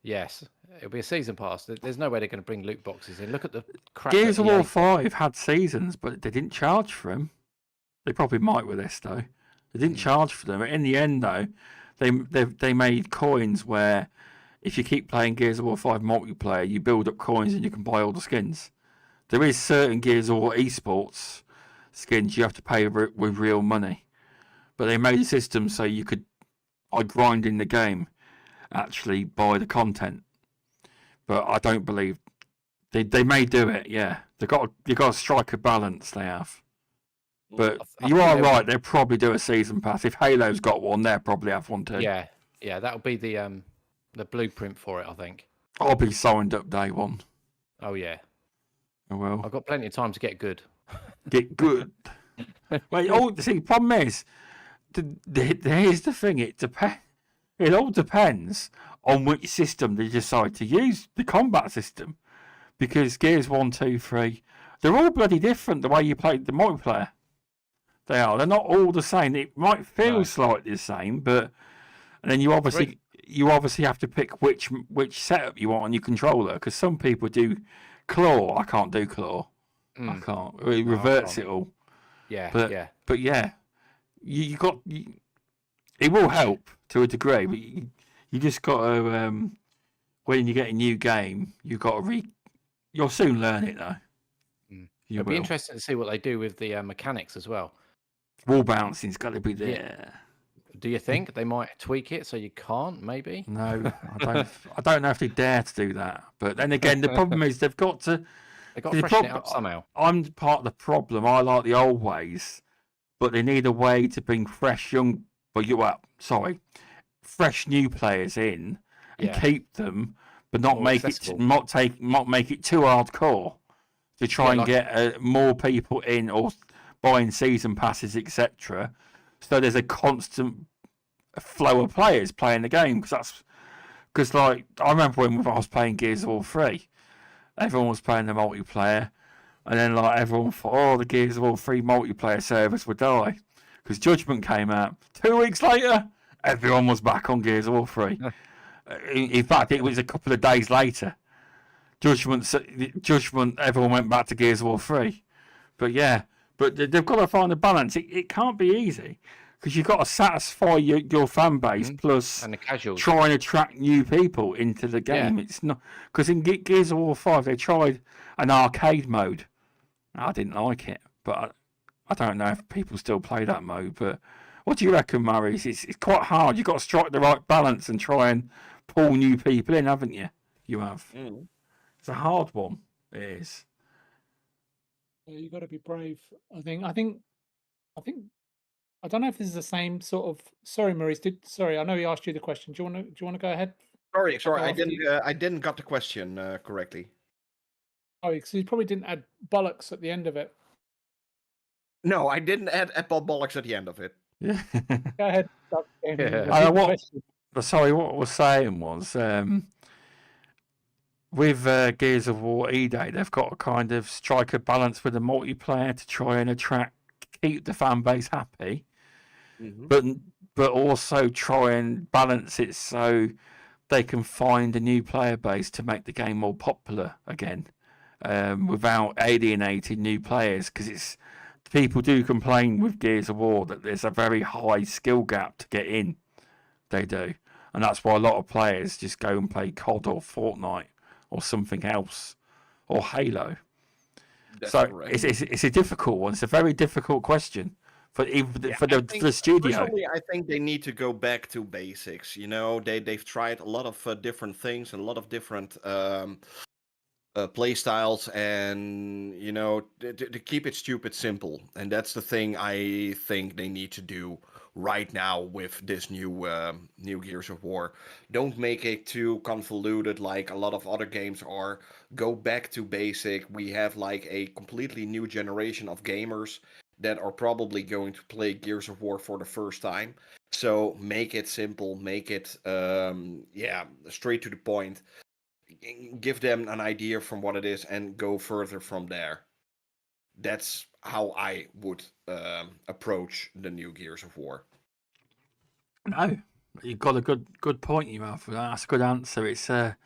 Yes, it'll be a season pass. There's no way they're going to bring loot boxes in. Look at the crap. Gears that of War EA 5 had seasons, but they didn't charge for them. They probably might with this though. They didn't charge for them. In the end, though, they made coins where if you keep playing Gears of War 5 multiplayer, you build up coins and you can buy all the skins. There is certain Gears of War esports skins you have to pay with real money, but they made a system so you could, by grinding the game, actually buy the content. But I don't believe they may do it. Yeah, you got to strike a balance. They have. But I you think are they right. They'll probably do a season pass. If Halo's got one, they'll probably have one too. Yeah, that'll be the blueprint for it, I think. I'll be signed up day one. Oh yeah, I will. I've got plenty of time to get good. Get good. Wait, see, problem is, here's the thing. It all depends on which system they decide to use, the combat system. Because Gears 1, 2, 3, they're all bloody different the way you play the multiplayer. They are. They're not all the same. It might feel slightly the same, but and then you obviously have to pick which setup you want on your controller. Because some people do claw. I can't do claw. I can't. It reverts it all. Yeah, But yeah, you got. It will help to a degree, but you just got to. When you get a new game, you got to You'll soon learn it though. It'll be interesting to see what they do with the mechanics as well. Wall bouncing's got to be there. Do you think they might tweak it so you can't? Maybe. No, I don't know if they dare to do that. But then again, the problem is they've got to. They got to freshen it up somehow. I'm part of the problem. I like the old ways, but they need a way to bring fresh new players in and keep them, but not make it too hardcore to try and get more people in or buying season passes, etc. So there's a constant flow of players playing the game because I remember when I was playing Gears of War 3, everyone was playing the multiplayer, and then everyone thought, the Gears of War 3 multiplayer service would die because Judgment came out. 2 weeks later, everyone was back on Gears of War 3. In fact, it was a couple of days later. Judgment, everyone went back to Gears of War 3. But they've got to find a balance. It can't be easy because you've got to satisfy your fan base plus and the casuals. Try and attract new people into the game. It's not because in Gears of War 5 they tried an arcade mode. I didn't like it, but I don't know if people still play that mode. But what do you reckon, Murray? It's quite hard. You've got to strike the right balance and try and pull new people in, haven't you? You have. It's a hard one. It is. You got to be brave. I think. I don't know if this is the same sort of. Sorry, Maurice. I know he asked you the question. Do you want to go ahead? Sorry, I didn't got the question correctly. Oh, because he probably didn't add bollocks at the end of it. No, I didn't add apple bollocks at the end of it. Yeah. Go ahead. Sorry, what I was saying was with Gears of War E-Day, they've got to kind of strike a balance with the multiplayer to try and keep the fan base happy, but also try and balance it so they can find a new player base to make the game more popular again, without alienating new players. Because people do complain with Gears of War that there's a very high skill gap to get in. They do, and that's why a lot of players just go and play COD or Fortnite or something else or Halo. That's correct. It's a difficult one. It's a very difficult question for the studio. Personally, I think they need to go back to basics. They've tried a lot of different things and a lot of different play styles, and to keep it stupid simple. And that's the thing I think they need to do right now with this new Gears of War. Don't make it too convoluted like a lot of other games are. Go back to basic. We have a completely new generation of gamers that are probably going to play Gears of War for the first time. So make it simple, make it straight to the point. Give them an idea from what it is and go further from there. That's how I would approach the new Gears of War. No, You've got a good point, you have. That's a good answer. It's a.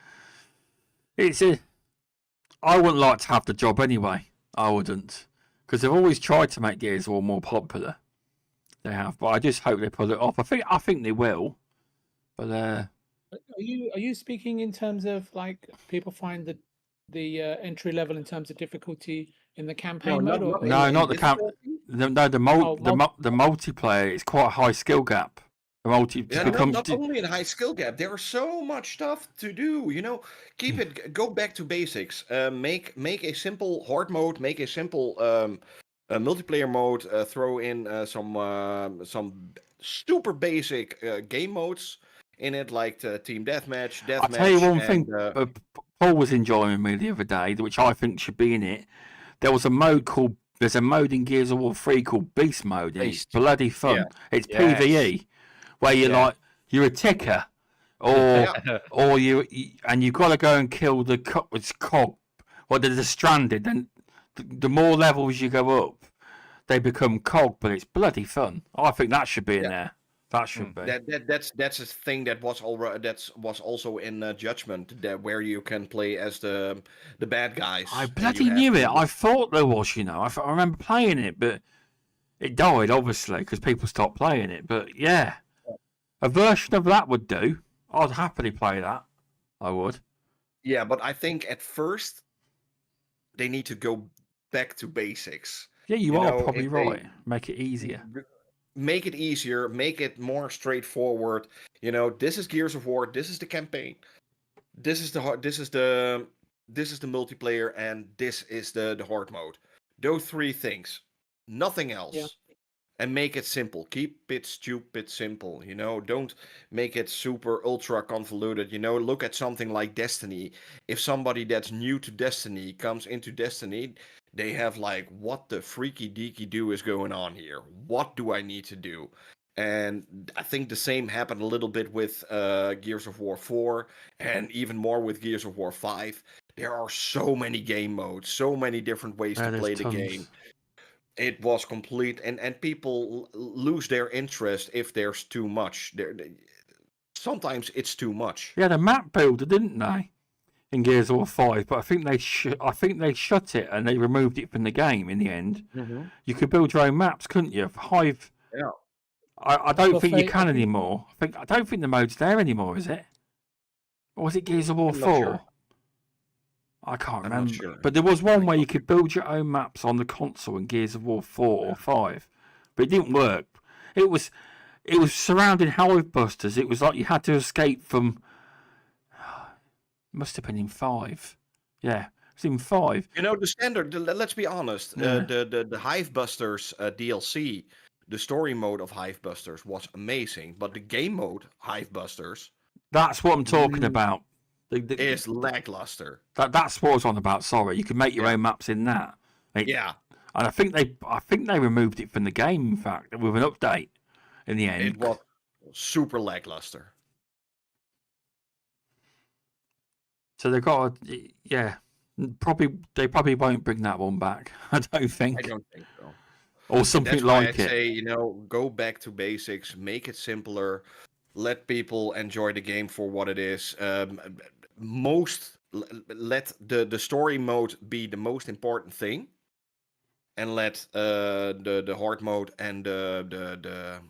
I wouldn't like to have the job anyway. I wouldn't, because they've always tried to make Gears of War more popular. They have, but I just hope they pull it off. I think they will. But Are you speaking in terms of like people find the entry level in terms of difficulty in the campaign mode? Or no, not the camp. The multiplayer. It's quite a high skill gap. The not only a high skill gap. There is so much stuff to do. Keep it. Go back to basics. Make a simple horde mode. Make a simple multiplayer mode. Throw in some super basic game modes in it, like team deathmatch. I'll tell you one thing. Paul was enjoying me the other day, which I think should be in it. There's a mode in Gears of War 3 called Beast Mode. And it's bloody fun. Yeah. It's PvE, where you're a ticker, or you've got to go and kill the cog. Well, they're stranded. Then the more levels you go up, they become cog. But it's bloody fun. I think that should be in there. That should be. That's a thing that was also in Judgment, where you can play as the bad guys. I bloody knew it. I thought there was, I remember playing it, but it died obviously because people stopped playing it. But yeah, a version of that would do. I'd happily play that. I would. Yeah, but I think at first they need to go back to basics. Yeah, you are probably right. Make it easier. Make it easier, make it more straightforward. This is Gears of War, this is the campaign, this is the multiplayer, and this is the horde mode. Those three things, nothing else. Yeah. And make it simple. Keep it stupid simple. Don't make it super ultra convoluted. Look at something like Destiny. If somebody that's new to Destiny comes into Destiny, they have like, what the freaky deaky do is going on here? What do I need to do? And I think the same happened a little bit with Gears of War 4, and even more with Gears of War 5. There are so many game modes, so many different ways to play the game. It was complete, and people lose their interest if there's too much. Sometimes it's too much. Yeah, the map builder, didn't they, in Gears of War 5? But I think they shut it and they removed it from the game in the end. Mm-hmm. You could build your own maps, couldn't you? Hive. Yeah. I don't think you can anymore. I don't think the mode's there anymore, is it? Or was it Gears of War 4? Sure. I can't remember. Sure. But there was one where you could build your own maps on the console in Gears of War 4 or 5. But it didn't work. It was surrounding Hive Busters. It was like you had to escape from... Must have been in 5. Yeah, it was in 5. The standard, let's be honest, the Hive Busters DLC, the story mode of Hive Busters was amazing. But the game mode, Hive Busters... That's what I'm talking about. Is lackluster. That's what I was on about. Sorry, you can make your own maps in that. Yeah, and I think they removed it from the game. In fact, with an update in the end, it was super lackluster. So they've got they probably won't bring that one back. I don't think so. Or something like it. Say, go back to basics, make it simpler, let people enjoy the game for what it is. Let the story mode be the most important thing, and let the horde mode and the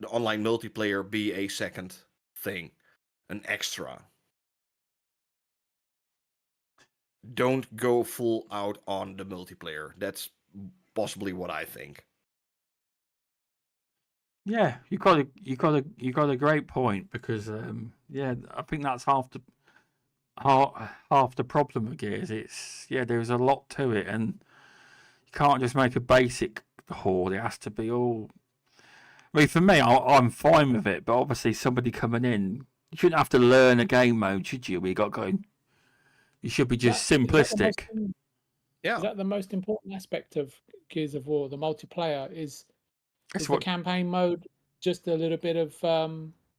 online multiplayer be a second thing, an extra. Don't go full out on the multiplayer. That's possibly what I think. Yeah, you got a great point, because I think that's half the problem with Gears. There's a lot to it, and you can't just make a basic horde. It has to be all. I mean, for me, I'm fine with it, but obviously somebody coming in, you shouldn't have to learn a game mode, should you? You should be just simplistic. Is that the most important aspect of Gears of War? The multiplayer is the campaign mode just a little bit of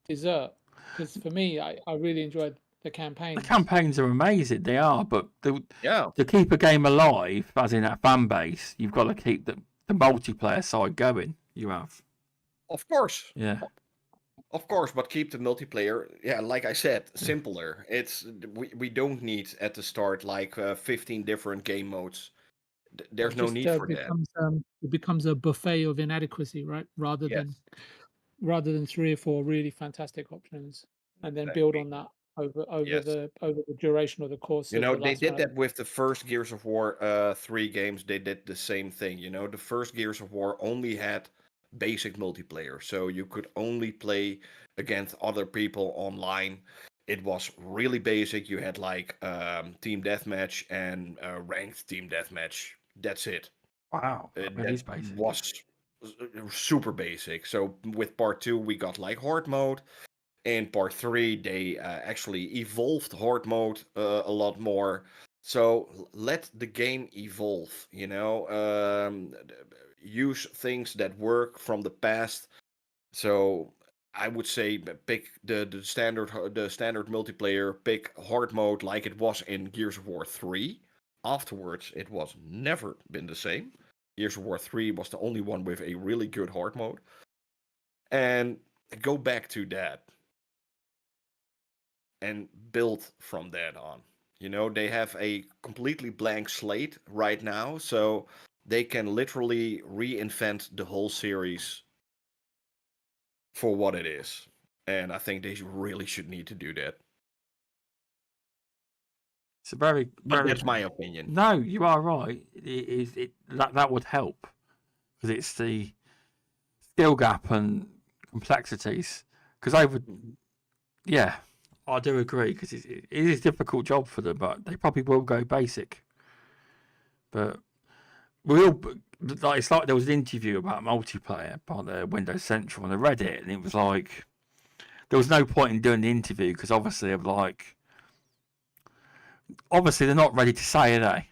dessert? Because for me, I really enjoyed the campaigns. The campaigns are amazing, they are, but to keep a game alive, as in that fan base, you've got to keep the multiplayer side going. You have. Of course. Yeah. Of course, but keep the multiplayer. Yeah, like I said, simpler. We don't need at the start like 15 different game modes. There's It no just need for that. becomes a buffet of inadequacy, right? Rather Yes, than 3 or 4 really fantastic options, and then build exactly. on that over Yes. the duration or the course You of know, the they last did kind of. that with the first Gears of War 3 games. They did the same thing. You know, the first Gears of War only had basic multiplayer, so you could only play against other people online. It was really basic. You had like team deathmatch and ranked team deathmatch. That's it. Wow, it That is basic. was super basic. So with part 2, we got like horde mode. In part 3, they actually evolved horde mode a lot more. So let the game evolve, you know. Use things that work from the past. So I would say pick the standard multiplayer, pick hard mode like it was in Gears of War 3. Afterwards, it was never been the same. Gears of War 3 was the only one with a really good hard mode. And go back to that and build from that on. You know, they have a completely blank slate right now, so they can literally reinvent the whole series for what it is. And I think they really should need to do that. It's a very, But very. that's my opinion. No, you are right. That would help because it's the skill gap and complexities. Because I would, yeah, I do agree because it is a difficult job for them, but they probably will go basic. But we all like it's like there was an interview about multiplayer by the Windows Central, and I read it, and it was like there was no point in doing the interview because obviously they're not ready to say, are they?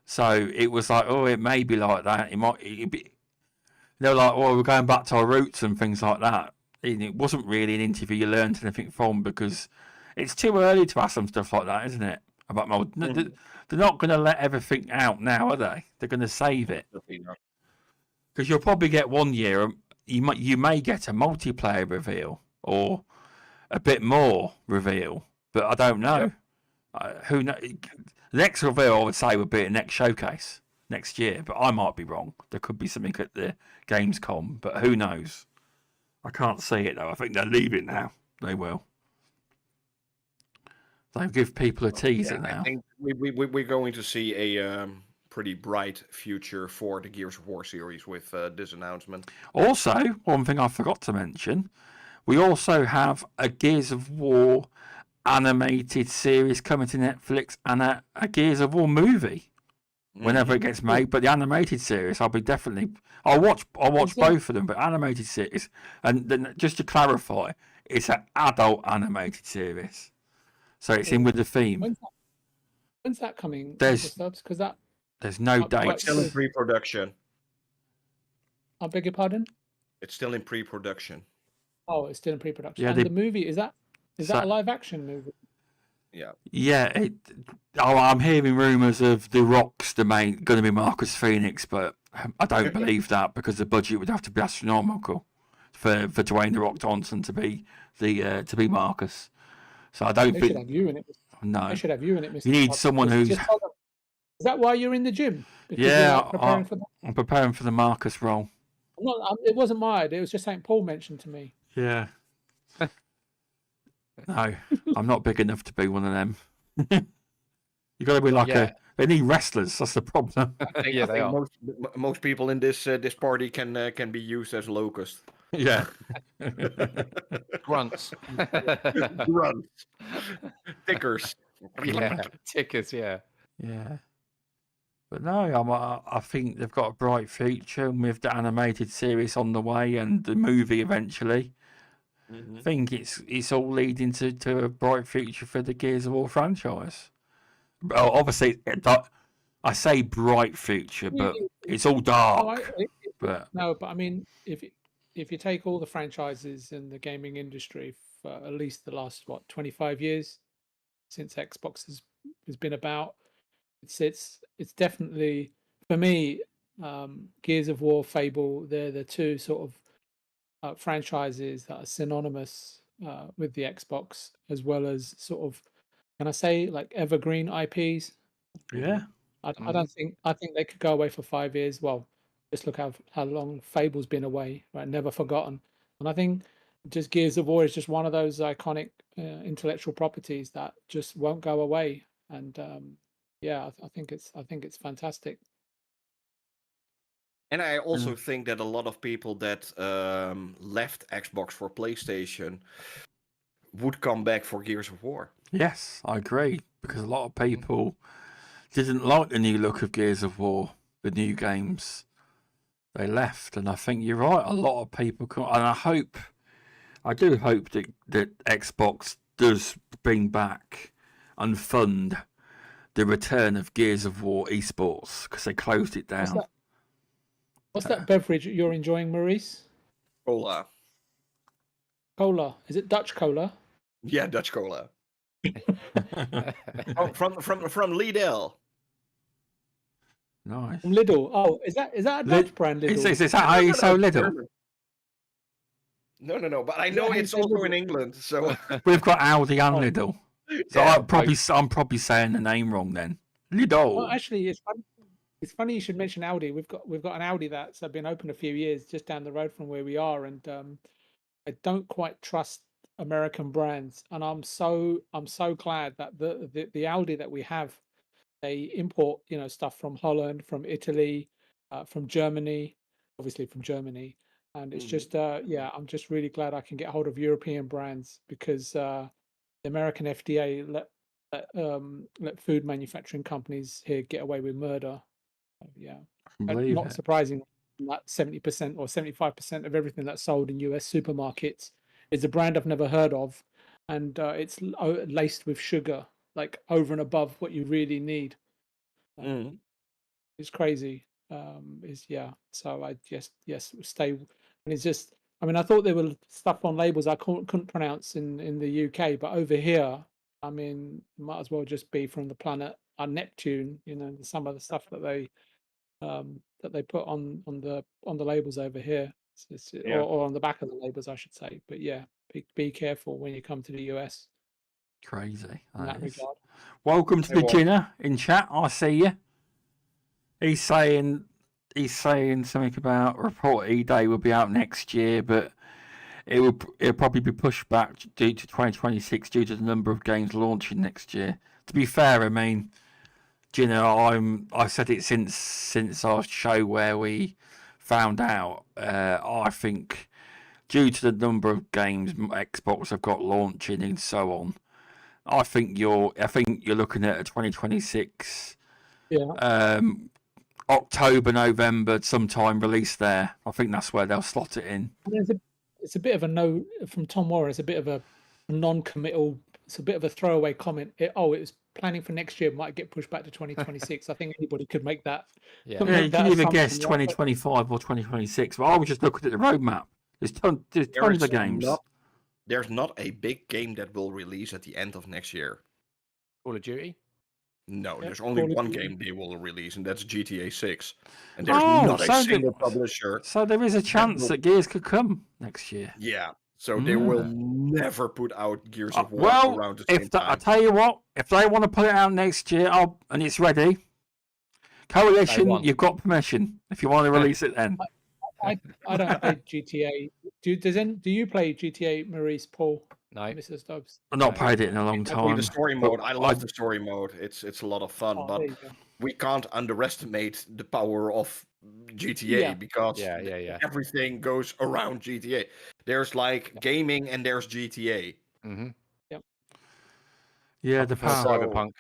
So it was like, oh, it may be like that. They're like, oh, we're going back to our roots and things like that. And it wasn't really an interview you learned anything from because it's too early to ask them stuff like that, isn't it? About mold. They're not going to let everything out now, are they? They're going to save it because you'll probably get 1 year. You may get a multiplayer reveal or a bit more reveal, but I don't know. Who knows? The next reveal, I would say, would be a next showcase next year, but I might be wrong. There could be something at the Gamescom, but who knows? I can't see it though. I think they'll leave it now. They will. They'll give people a teaser now. I think we're going to see a pretty bright future for the Gears of War series with this announcement. Also, one thing I forgot to mention, we also have a Gears of War animated series coming to Netflix and a Gears of War movie whenever it gets made. But the animated series, I'll watch both of them. But animated series, and then just to clarify, it's an adult animated series, so it's in with the theme. When's that coming? There's no It's dates. still in pre-production. I beg your pardon? It's still in pre-production. Oh, it's still in pre-production. Yeah, and the movie is that a live action movie? Yeah. I'm hearing rumours of The Rock's going to be Marcus Fenix, but I don't believe that because the budget would have to be astronomical for Dwayne The Rock Johnson to be Marcus. So I don't They think. should have you in it. No, I should have you in it, Mr. you need Marcus. someone who's. Is that why you're in the gym? Because Yeah, you're preparing for that? I'm preparing for the Marcus role. It wasn't my idea. It was just St. Paul mentioned to me. Yeah. No, I'm not big enough to be one of them. You got to be like They need wrestlers. That's the problem. I think most people in this party can be used as Locust. Yeah. Grunts. Grunts. Tickers. Yeah, tickers, yeah. Yeah. But no, I think they've got a bright future with the animated series on the way and the movie eventually. I think it's all leading to a bright future for the Gears of War franchise. Well, obviously, I say bright future, but it's all dark. But I mean, if you take all the franchises in the gaming industry for at least the last 25 years since Xbox has been about, it's definitely for me, Gears of War, Fable. They're the two sort of franchises that are synonymous with the Xbox, as well as sort of, can I say, like evergreen IPs. Yeah. I don't think I think they could go away for 5 years. Well, just look how long Fable's been away, right? Never forgotten. And I think just Gears of War is just one of those iconic intellectual properties that just won't go away. And yeah, I think it's fantastic. And I also think that a lot of people that left Xbox for PlayStation would come back for Gears of War. Yes, I agree, because a lot of people didn't like the new look of Gears of War, the new games. They left, and I think you're right. A lot of people can, and I do hope that Xbox does bring back and fund the return of Gears of War esports, because they closed it down. What's that beverage you're enjoying, Maurice? Cola. Cola. Is it Dutch cola? Yeah, Dutch cola. from Lidl. Nice. From Lidl. Oh, is that a Dutch brand, Lidl? Is that how you so little? No. But I know it's also in England, so We've got Aldi and Lidl. So Yeah, I'm probably saying the name wrong then. Lidl. Well, actually, it's funny you should mention Audi. We've got an Audi that's been open a few years just down the road from where we are, and I don't quite trust American brands, and I'm so glad that the Audi that we have, they import stuff from Holland, from Italy, from Germany, obviously from Germany, and it's just yeah, I'm just really glad I can get hold of European brands, because the American FDA let food manufacturing companies here get away with murder. Yeah, and not surprising that 70% or 75% of everything that's sold in US supermarkets is a brand I've never heard of, and it's laced with sugar, like over and above what you really need. It's crazy. So I just stay, and it's just, I mean, I thought there were stuff on labels I couldn't pronounce in the UK, but over here, I mean, it might as well just be from the planet Neptune. Some of the stuff that they put on the labels over here, or on the back of the labels, I should say. But yeah, be careful when you come to the US. Crazy. In that regard. Welcome to the Ginner in chat. I see you. He's saying something about report E-Day will be out next year, but it'll probably be pushed back due to 2026 due to the number of games launching next year. To be fair, I mean, I said it since our show where we found out. I think due to the number of games Xbox have got launching and so on, I think you're looking at a 2026. Yeah. October, November, sometime release there. I think that's where they'll slot it in. It's a bit of a no from Tom Warren. It's a bit of a non-committal. It's a bit of a throwaway comment. It was planning for next year, might get pushed back to 2026. I think anybody could make that. Yeah, you can either guess 2025 or 2026. Well, I was just looking at the roadmap. There's tons of games. There's not a big game that will release at the end of next year. Call of Duty? No, there's only one game they will release, and that's GTA 6. And there's not a single publisher. So there is a chance that Gears could come next year. Yeah, so they will never put out Gears of War around the same time. I tell you what, if they want to put it out next year, and it's ready, Coalition, you've got permission if you want to release it then. I don't play GTA. Do you play GTA, Maurice, Paul? No, Mr. Stubbs. I've not played it in a long time. I play the story mode. I love the story mode. It's a lot of fun, but we can't underestimate the power of GTA because everything goes around GTA. There's like gaming and there's GTA. Mm-hmm. Yep. Yeah, the power. Cyberpunk.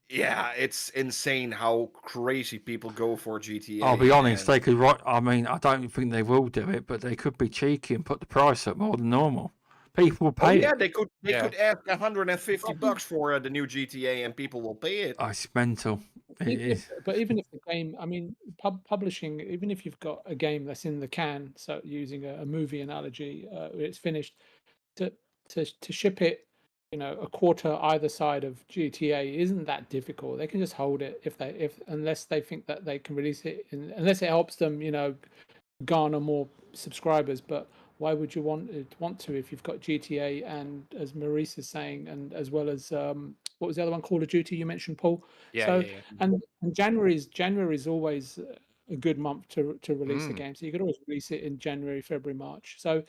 Yeah, it's insane how crazy people go for GTA. I'll be honest, they could I mean, I don't think they will do it, but they could be cheeky and put the price up more than normal. People will pay it. They could ask $150 for the new GTA, and people will pay it. It's mental. But even if the game, I mean, publishing, even if you've got a game that's in the can, so using a movie analogy, it's finished, to ship it, a quarter either side of GTA isn't that difficult. They can just hold it unless they think that they can release it, unless it helps them, garner more subscribers, but why would you want to if you've got GTA and, as Maurice is saying, and as well as what was the other one, Call of Duty you mentioned, Paul? Yeah, So yeah, yeah. and January is always a good month to release a Mm. game. So you could always release it in January, February, March. So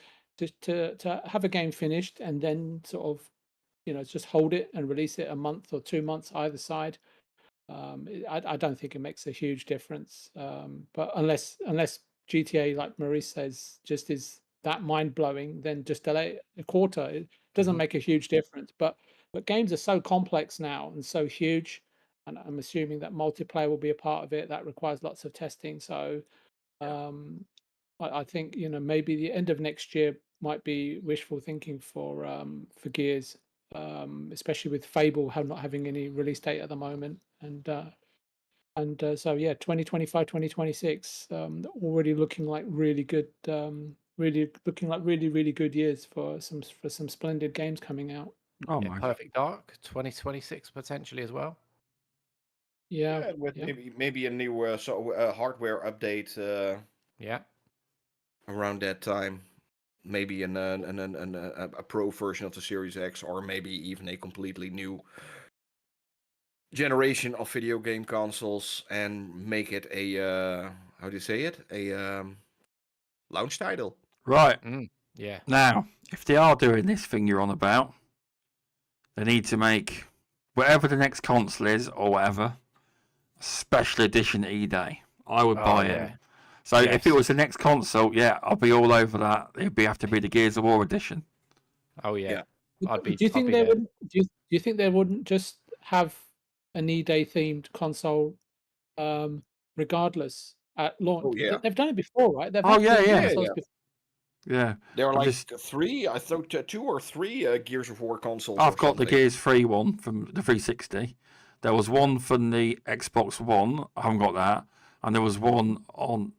to have a game finished and then sort of, you know, just hold it and release it a month or 2 months either side. I don't think it makes a huge difference. But unless GTA, like Maurice says, just is that mind blowing, then just delay it a quarter. It doesn't Mhm. make a huge difference. But games are so complex now and so huge, and I'm assuming that multiplayer will be a part of it. That requires lots of testing. So I think, you know, maybe the end of next year might be wishful thinking for Gears, especially with Fable not having any release date at the moment, and so yeah, 2025, 2026, already looking like really good, really looking like really good years for some splendid games coming out. Oh Yeah, my. Perfect Dark 2026 potentially as well. Yeah, Yeah, with yeah. maybe a new hardware update Yeah. around that time. Maybe a pro version of the Series X, or maybe even a completely new generation of video game consoles, and make it a how do you say it, a launch title. Right. Yeah. Now, if they are doing this thing you're on about, they need to make whatever the next console is or whatever, a special edition E-Day. I would buy it. yeah. So if it Yes. was the next console, yeah, I'll be all over that. It'd have to be the Gears of War edition. Oh yeah. Yeah. I'd be. Do you think I'd be they there. wouldn't? Do you think they wouldn't just have an E-Day themed console, regardless at launch? Oh yeah, They've done it before, right? They've Oh, had yeah, themed yeah. consoles Yeah. before. Yeah. there are I'm like just- three, I thought 2 or 3 Gears of War consoles. I've or got the something. Gears 3 one from the 360. There was one from the Xbox One. I haven't got that. And there was one on.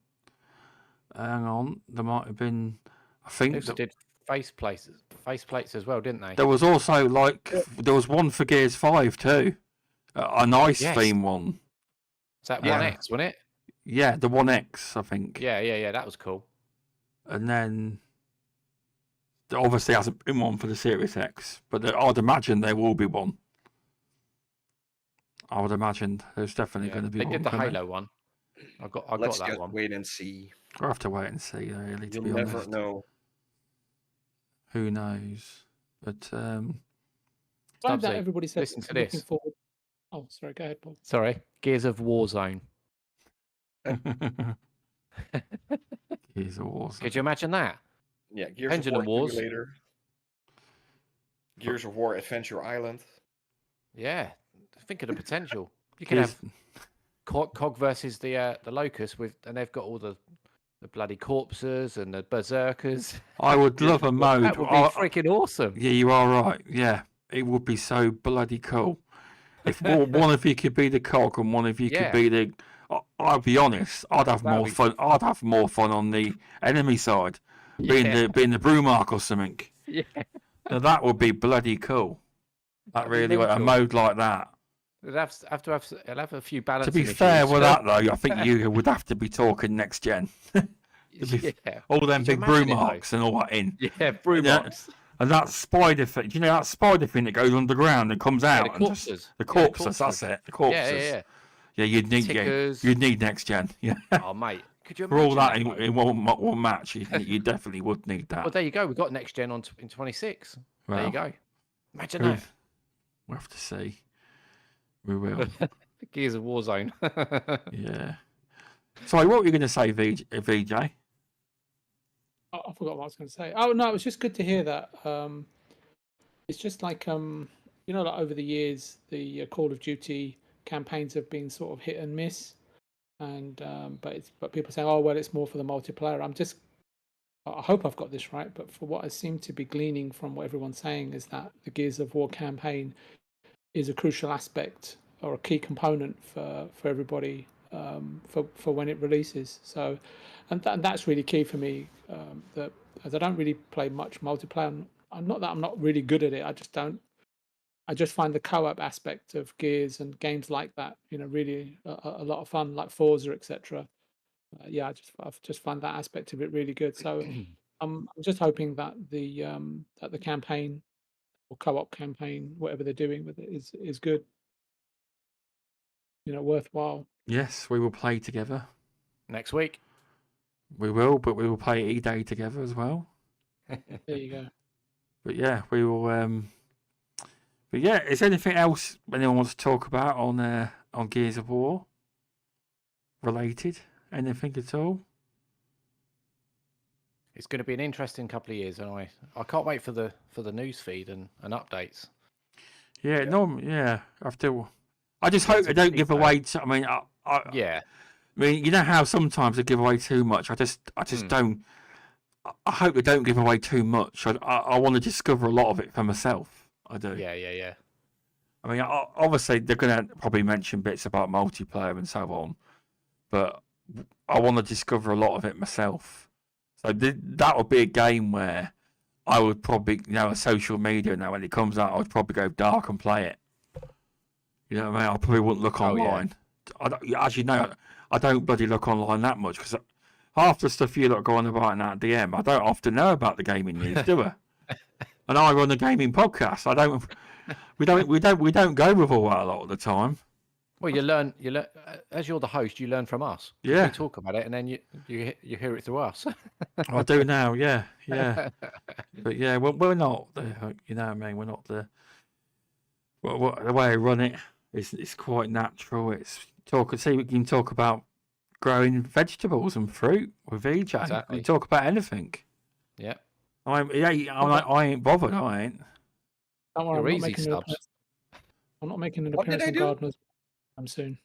Hang on. There might have been. I They think also did faceplates as well, didn't they? there was also there was one for Gears 5 too. A nice Yes. theme one. Is that Yeah. 1X, wasn't it? Yeah, the 1X, I think. Yeah. That was cool. And then there obviously hasn't been one for the Series X, but I'd imagine there will be one. I would imagine there's definitely Yeah. going to be They one. did the coming. Halo one. I got Let's that just one. wait and see. I'll have to wait and see, really, to You'll be never honest. know. Who knows? But Time Stubbsy, that everybody says listen to looking this. forward. Oh, sorry. Go ahead, Paul. Sorry, Gears of Warzone. He's awesome. Could you imagine that? Yeah, Gears Pendulum of War Wars. Simulator. Gears of War Adventure Island. Yeah. Think of the potential. You can have Cog versus the Locust and they've got all the bloody corpses and the berserkers. I would love a mode. That would be freaking awesome. Yeah, you are right. Yeah, it would be so bloody cool. If one of you could be the cog and one of you could be the, I'll be honest, I'd have more fun. I'd have more fun on the enemy side, being the Brewmark or something. Yeah. Now that would be bloody cool. That really, a mode like that. It'll have a few balancing To be issues. fair with that though, I think you would have to be talking next gen. Yeah. All them big Brewmarks and all that in. Yeah, Brewmarks. And that spider thing, do you know that spider thing that goes underground and comes out? The corpses. The corpses, that's it. The corpses. Yeah. Yeah, you'd need next gen. Yeah. Oh, mate. Could you For all that imagine in one match, you definitely would need that. Well, there you go. We've got next gen in 26. Well, there you go. Imagine that. We'll have to see. We will. Gears of Warzone. Yeah. Sorry, what were you going to say, VJ? I forgot what I was going to say. Oh no, it was just good to hear that. It's just like like over the years, the Call of Duty campaigns have been sort of hit and miss, and but people say, oh well, it's more for the multiplayer. I hope I've got this right, but for what I seem to be gleaning from what everyone's saying is that the Gears of War campaign is a crucial aspect or a key component for everybody for when it releases. So, and that's really key for me. That as I don't really play much multiplayer, not that I'm not really good at it. I just don't. I just find the co-op aspect of Gears and games like that, really a lot of fun, like Forza, etc. yeah, I've just found that aspect of it really good. So I'm just hoping that the campaign or co-op campaign, whatever they're doing with it, is good. Worthwhile. Yes, we will play together. Next week. We will, but we will play E-Day together as well. There you go. But yeah, we will. But yeah, is there anything else anyone wants to talk about on Gears of War related? Anything at all? It's going to be an interesting couple of years, and I can't wait for the news feed and updates. Yeah, I just hope they don't give away. I mean, Yeah, I mean, you know how sometimes they give away too much. I just don't. I hope they don't give away too much. I want to discover a lot of it for myself. I do. yeah. I mean, obviously they're going to probably mention bits about multiplayer and so on, but I want to discover a lot of it myself. So that would be a game where I would probably, a social media now when it comes out, I'd probably go dark and play it. You know what I mean? I probably wouldn't look online. As you know, I don't bloody look online that much because half the stuff you lot go on about in that DM, I don't often know about the gaming news, do I? And I run a gaming podcast. We don't go with all that a lot of the time. Well, you learn as you're the host, you learn from us. Yeah. We talk about it, and then you hear it through us. I do now, yeah. But yeah, we're not the, you know what I mean? We're not the. Well, the way I run it is quite natural. We can talk about growing vegetables and fruit with VJ. Exactly. We talk about anything. Yeah. I ain't bothered. I ain't. Don't worry, You're I'm easy, not making Stubbs. I'm not making an What did appearance I on do? Gardeners soon.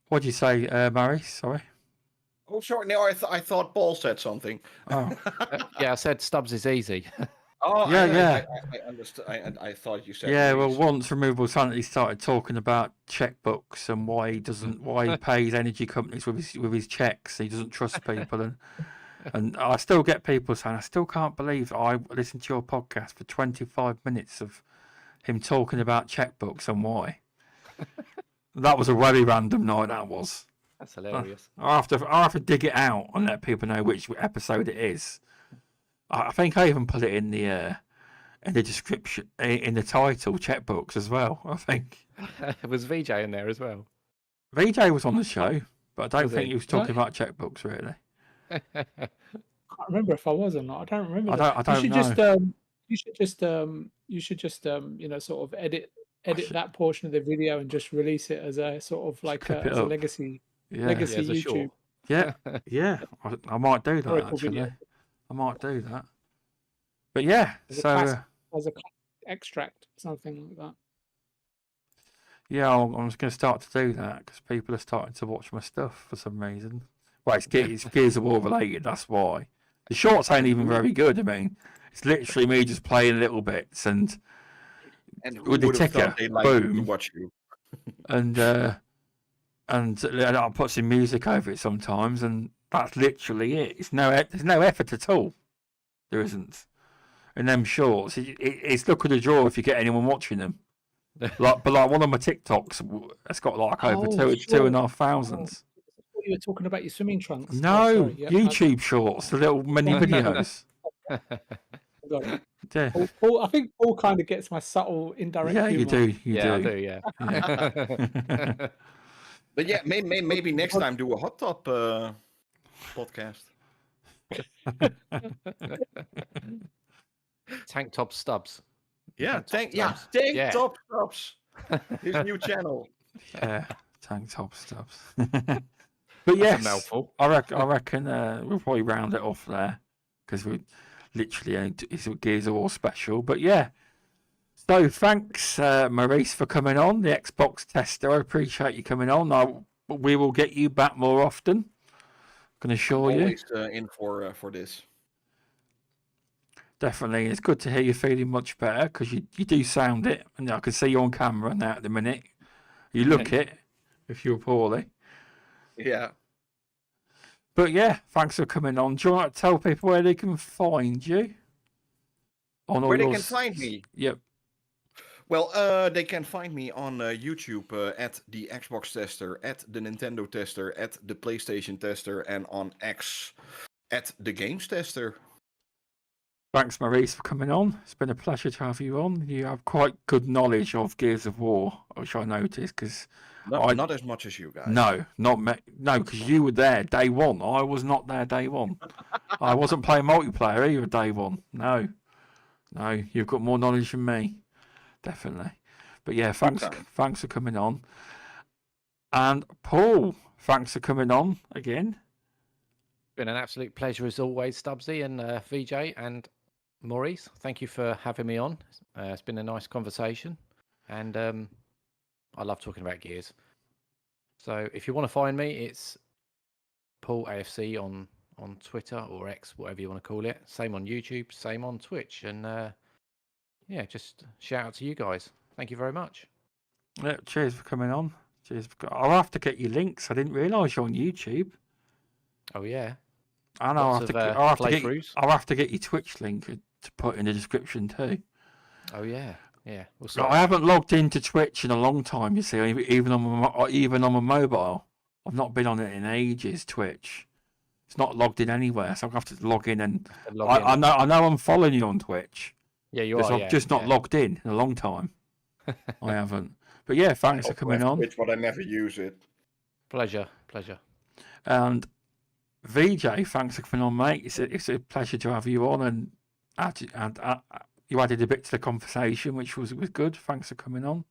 What'd you say, Murray? Sorry. Oh, sorry. No, I thought Paul said something. Oh. Yeah, I said Stubbs is easy. Oh, Yeah. I understood. I thought you said. Yeah, well, Maurice. once Removable Sanity started talking about checkbooks and why he pays energy companies with his checks. He doesn't trust people, and I still get people saying, I still can't believe I listened to your podcast for 25 minutes of him talking about checkbooks and why. That was a very random night. That was. That's hilarious. I have to dig it out and let people know which episode it is. I think I even put it in the description, in the title, checkbooks as well. I think Was VJ in there as well? VJ was on the show, but I don't Was think he? he was talking about checkbooks really. I can't remember if I was or not. I don't remember. I don't you should know. you should just sort of edit that portion of the video and just release it as a sort of like Clip it as a up. legacy Yeah, Yeah, as a YouTube. short. yeah. I might do that Historical actually. video. I might do that. But yeah, As a so classic- as a extract, something like that. yeah, I'm just going to start to do that because people are starting to watch my stuff for some reason. Well, it's Gears of War related. That's why the shorts ain't even very good. I mean, it's literally me just playing little bits and who with the would have thought ticker, they'd like to boom. watch you? and I'll put some music over it sometimes, and that's literally it. There's no effort at all. There isn't. And them shorts, it's luck of the draw if you get anyone watching them. But one of my TikToks, it's got like over Oh, 2,500. You were talking about your swimming trunks. No, Oh, sorry. Yeah, YouTube shorts, the little mini videos. I got it. Yeah, I think Paul kind of gets my subtle indirect yeah, you humor. do. Yeah, I do. do. Yeah. Yeah. But yeah, maybe next time do a hot top podcast. Tank top Stubbs. Yeah, Tank tank Stubbs. tank Yeah. top Stubbs. His new channel. Yeah, tank top stuff. But That's a yes, mouthful. I reckon we'll probably round it off there because we literally it's a Gears of War special. But yeah, so thanks, Maurice, for coming on, the Xbox tester. I appreciate you coming on. We will get you back more often. Can assure you. Always in for this. Definitely, it's good to hear you feeling much better because you do sound it, and I can see you on camera now at the minute. You look it if you're poorly. Yeah. But yeah, thanks for coming on. Do you want to tell people where they can find you? Where they can find me? Yep. Well, they can find me on YouTube at the Xbox Tester, at the Nintendo Tester, at the PlayStation Tester, and on X at the Games Tester. Thanks, Maurice, for coming on. It's been a pleasure to have you on. You have quite good knowledge of Gears of War, which I noticed, because Not as much as you guys. no, because you were there day one. I was not there day one. I wasn't playing multiplayer either day one. No, you've got more knowledge than me, definitely. But yeah, thanks for coming on. And Paul, thanks for coming on again. Been an absolute pleasure as always, Stubbsy and VJ and Maurice. Thank you for having me on. It's been a nice conversation, and I love talking about Gears. So if you want to find me, it's Paul AFC on Twitter or X, whatever you want to call it. Same on YouTube, same on Twitch, and yeah, just shout out to you guys. Thank you very much. Yeah, cheers for coming on. I'll have to get you links. I didn't realise you're on YouTube. Oh yeah. I know. I'll have to get your Twitch link to put in the description too. Oh yeah. I haven't logged into Twitch in a long time. You see, even on my mobile, I've not been on it in ages. Twitch, it's not logged in anywhere, so I have to log in. And I know I'm following you on Twitch. Yeah, you are. I've just not logged in a long time. I haven't. But yeah, thanks for coming on. Twitch, but I never use it. Pleasure. And VJ, thanks for coming on, mate. It's a pleasure to have you on, and you added a bit to the conversation, which was good. Thanks for coming on.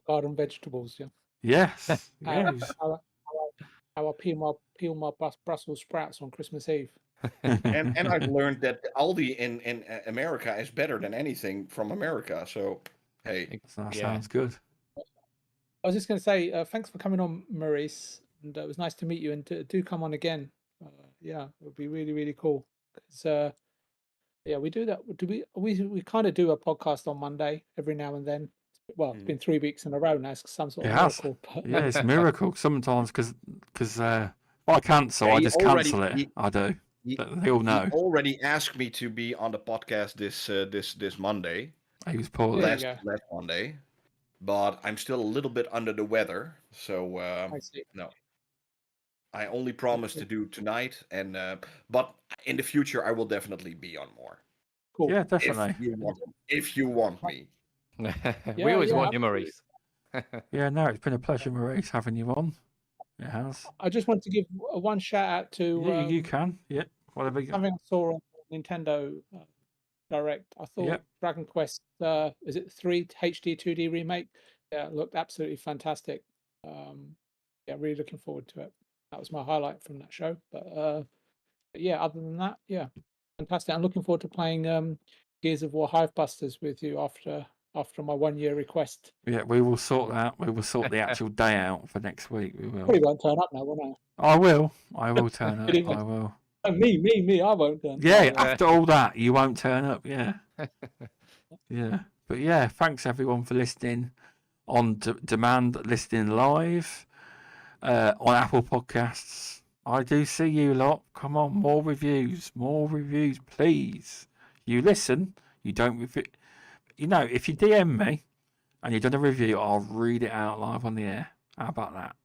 Garden vegetables, yeah. Yes. How I peel my Brussels sprouts on Christmas Eve. and I've learned that Aldi in America is better than anything from America. So hey, that sounds good. I was just going to say thanks for coming on, Maurice, and it was nice to meet you. And do come on again. Yeah, it would be really, really cool. Because yeah, we do that. We kind of do a podcast on Monday every now and then. Well, it's been 3 weeks in a row now. It's some sort of miracle. Yeah, it's a miracle sometimes because if I cancel, I just cancel it. I do. They all know. He already asked me to be on the podcast this Monday. He was poorly last Monday, but I'm still a little bit under the weather. So no, I only promise to do tonight, and but in the future I will definitely be on more. Cool. Yeah, definitely. If you want me. We always want you, Maurice. Yeah, no, it's been a pleasure, Maurice, having you on. It has. I just want to give one shout out to you can, yeah, whatever. Something I saw on Nintendo Direct. I thought Dragon Quest is it 3 HD 2D remake? Yeah, it looked absolutely fantastic. Yeah, really looking forward to it. That was my highlight from that show. But yeah, other than that, yeah, fantastic. I'm looking forward to playing Gears of War Hivebusters with you after my 1 year request. Yeah, we will sort that. We will sort the actual day out for next week. We will. Probably won't turn up now, won't I? I will turn up. I will. Me, I won't turn up. Yeah, after all that, you won't turn up. Yeah. Yeah. But yeah, thanks everyone for listening on demand, listening live on Apple Podcasts. I do see you lot. Come on, more reviews, please. You listen, you don't review. You know, if you DM me and you've done a review, I'll read it out live on the air. How about that?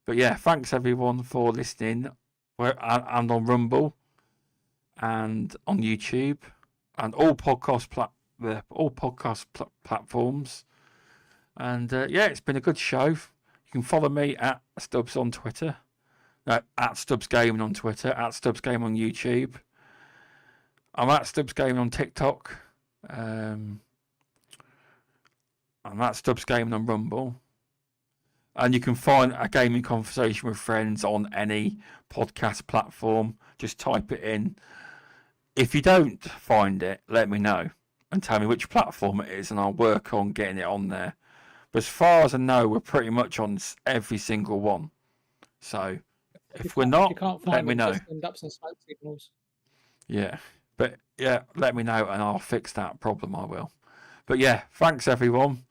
But yeah, thanks everyone for listening. And on Rumble and on YouTube and all podcast platforms. And yeah, it's been a good show. You can follow me at Stubbs on Twitter. No, at Stubbs Gaming on Twitter, at Stubbs Game on YouTube. I'm at Stubbs Gaming on TikTok. I'm at Stubbs Gaming on Rumble. And you can find a gaming conversation with friends on any podcast platform. Just type it in. If you don't find it, let me know and tell me which platform it is, and I'll work on getting it on there. But as far as I know, we're pretty much on every single one. So if we're not, let me know. End up some smoke signals. Yeah, but yeah, let me know and I'll fix that problem. I will. But yeah, thanks everyone.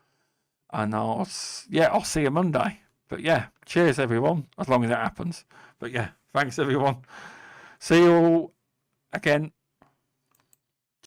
And I'll see you Monday. But yeah, cheers everyone, as long as it happens. But yeah, thanks everyone. See you all again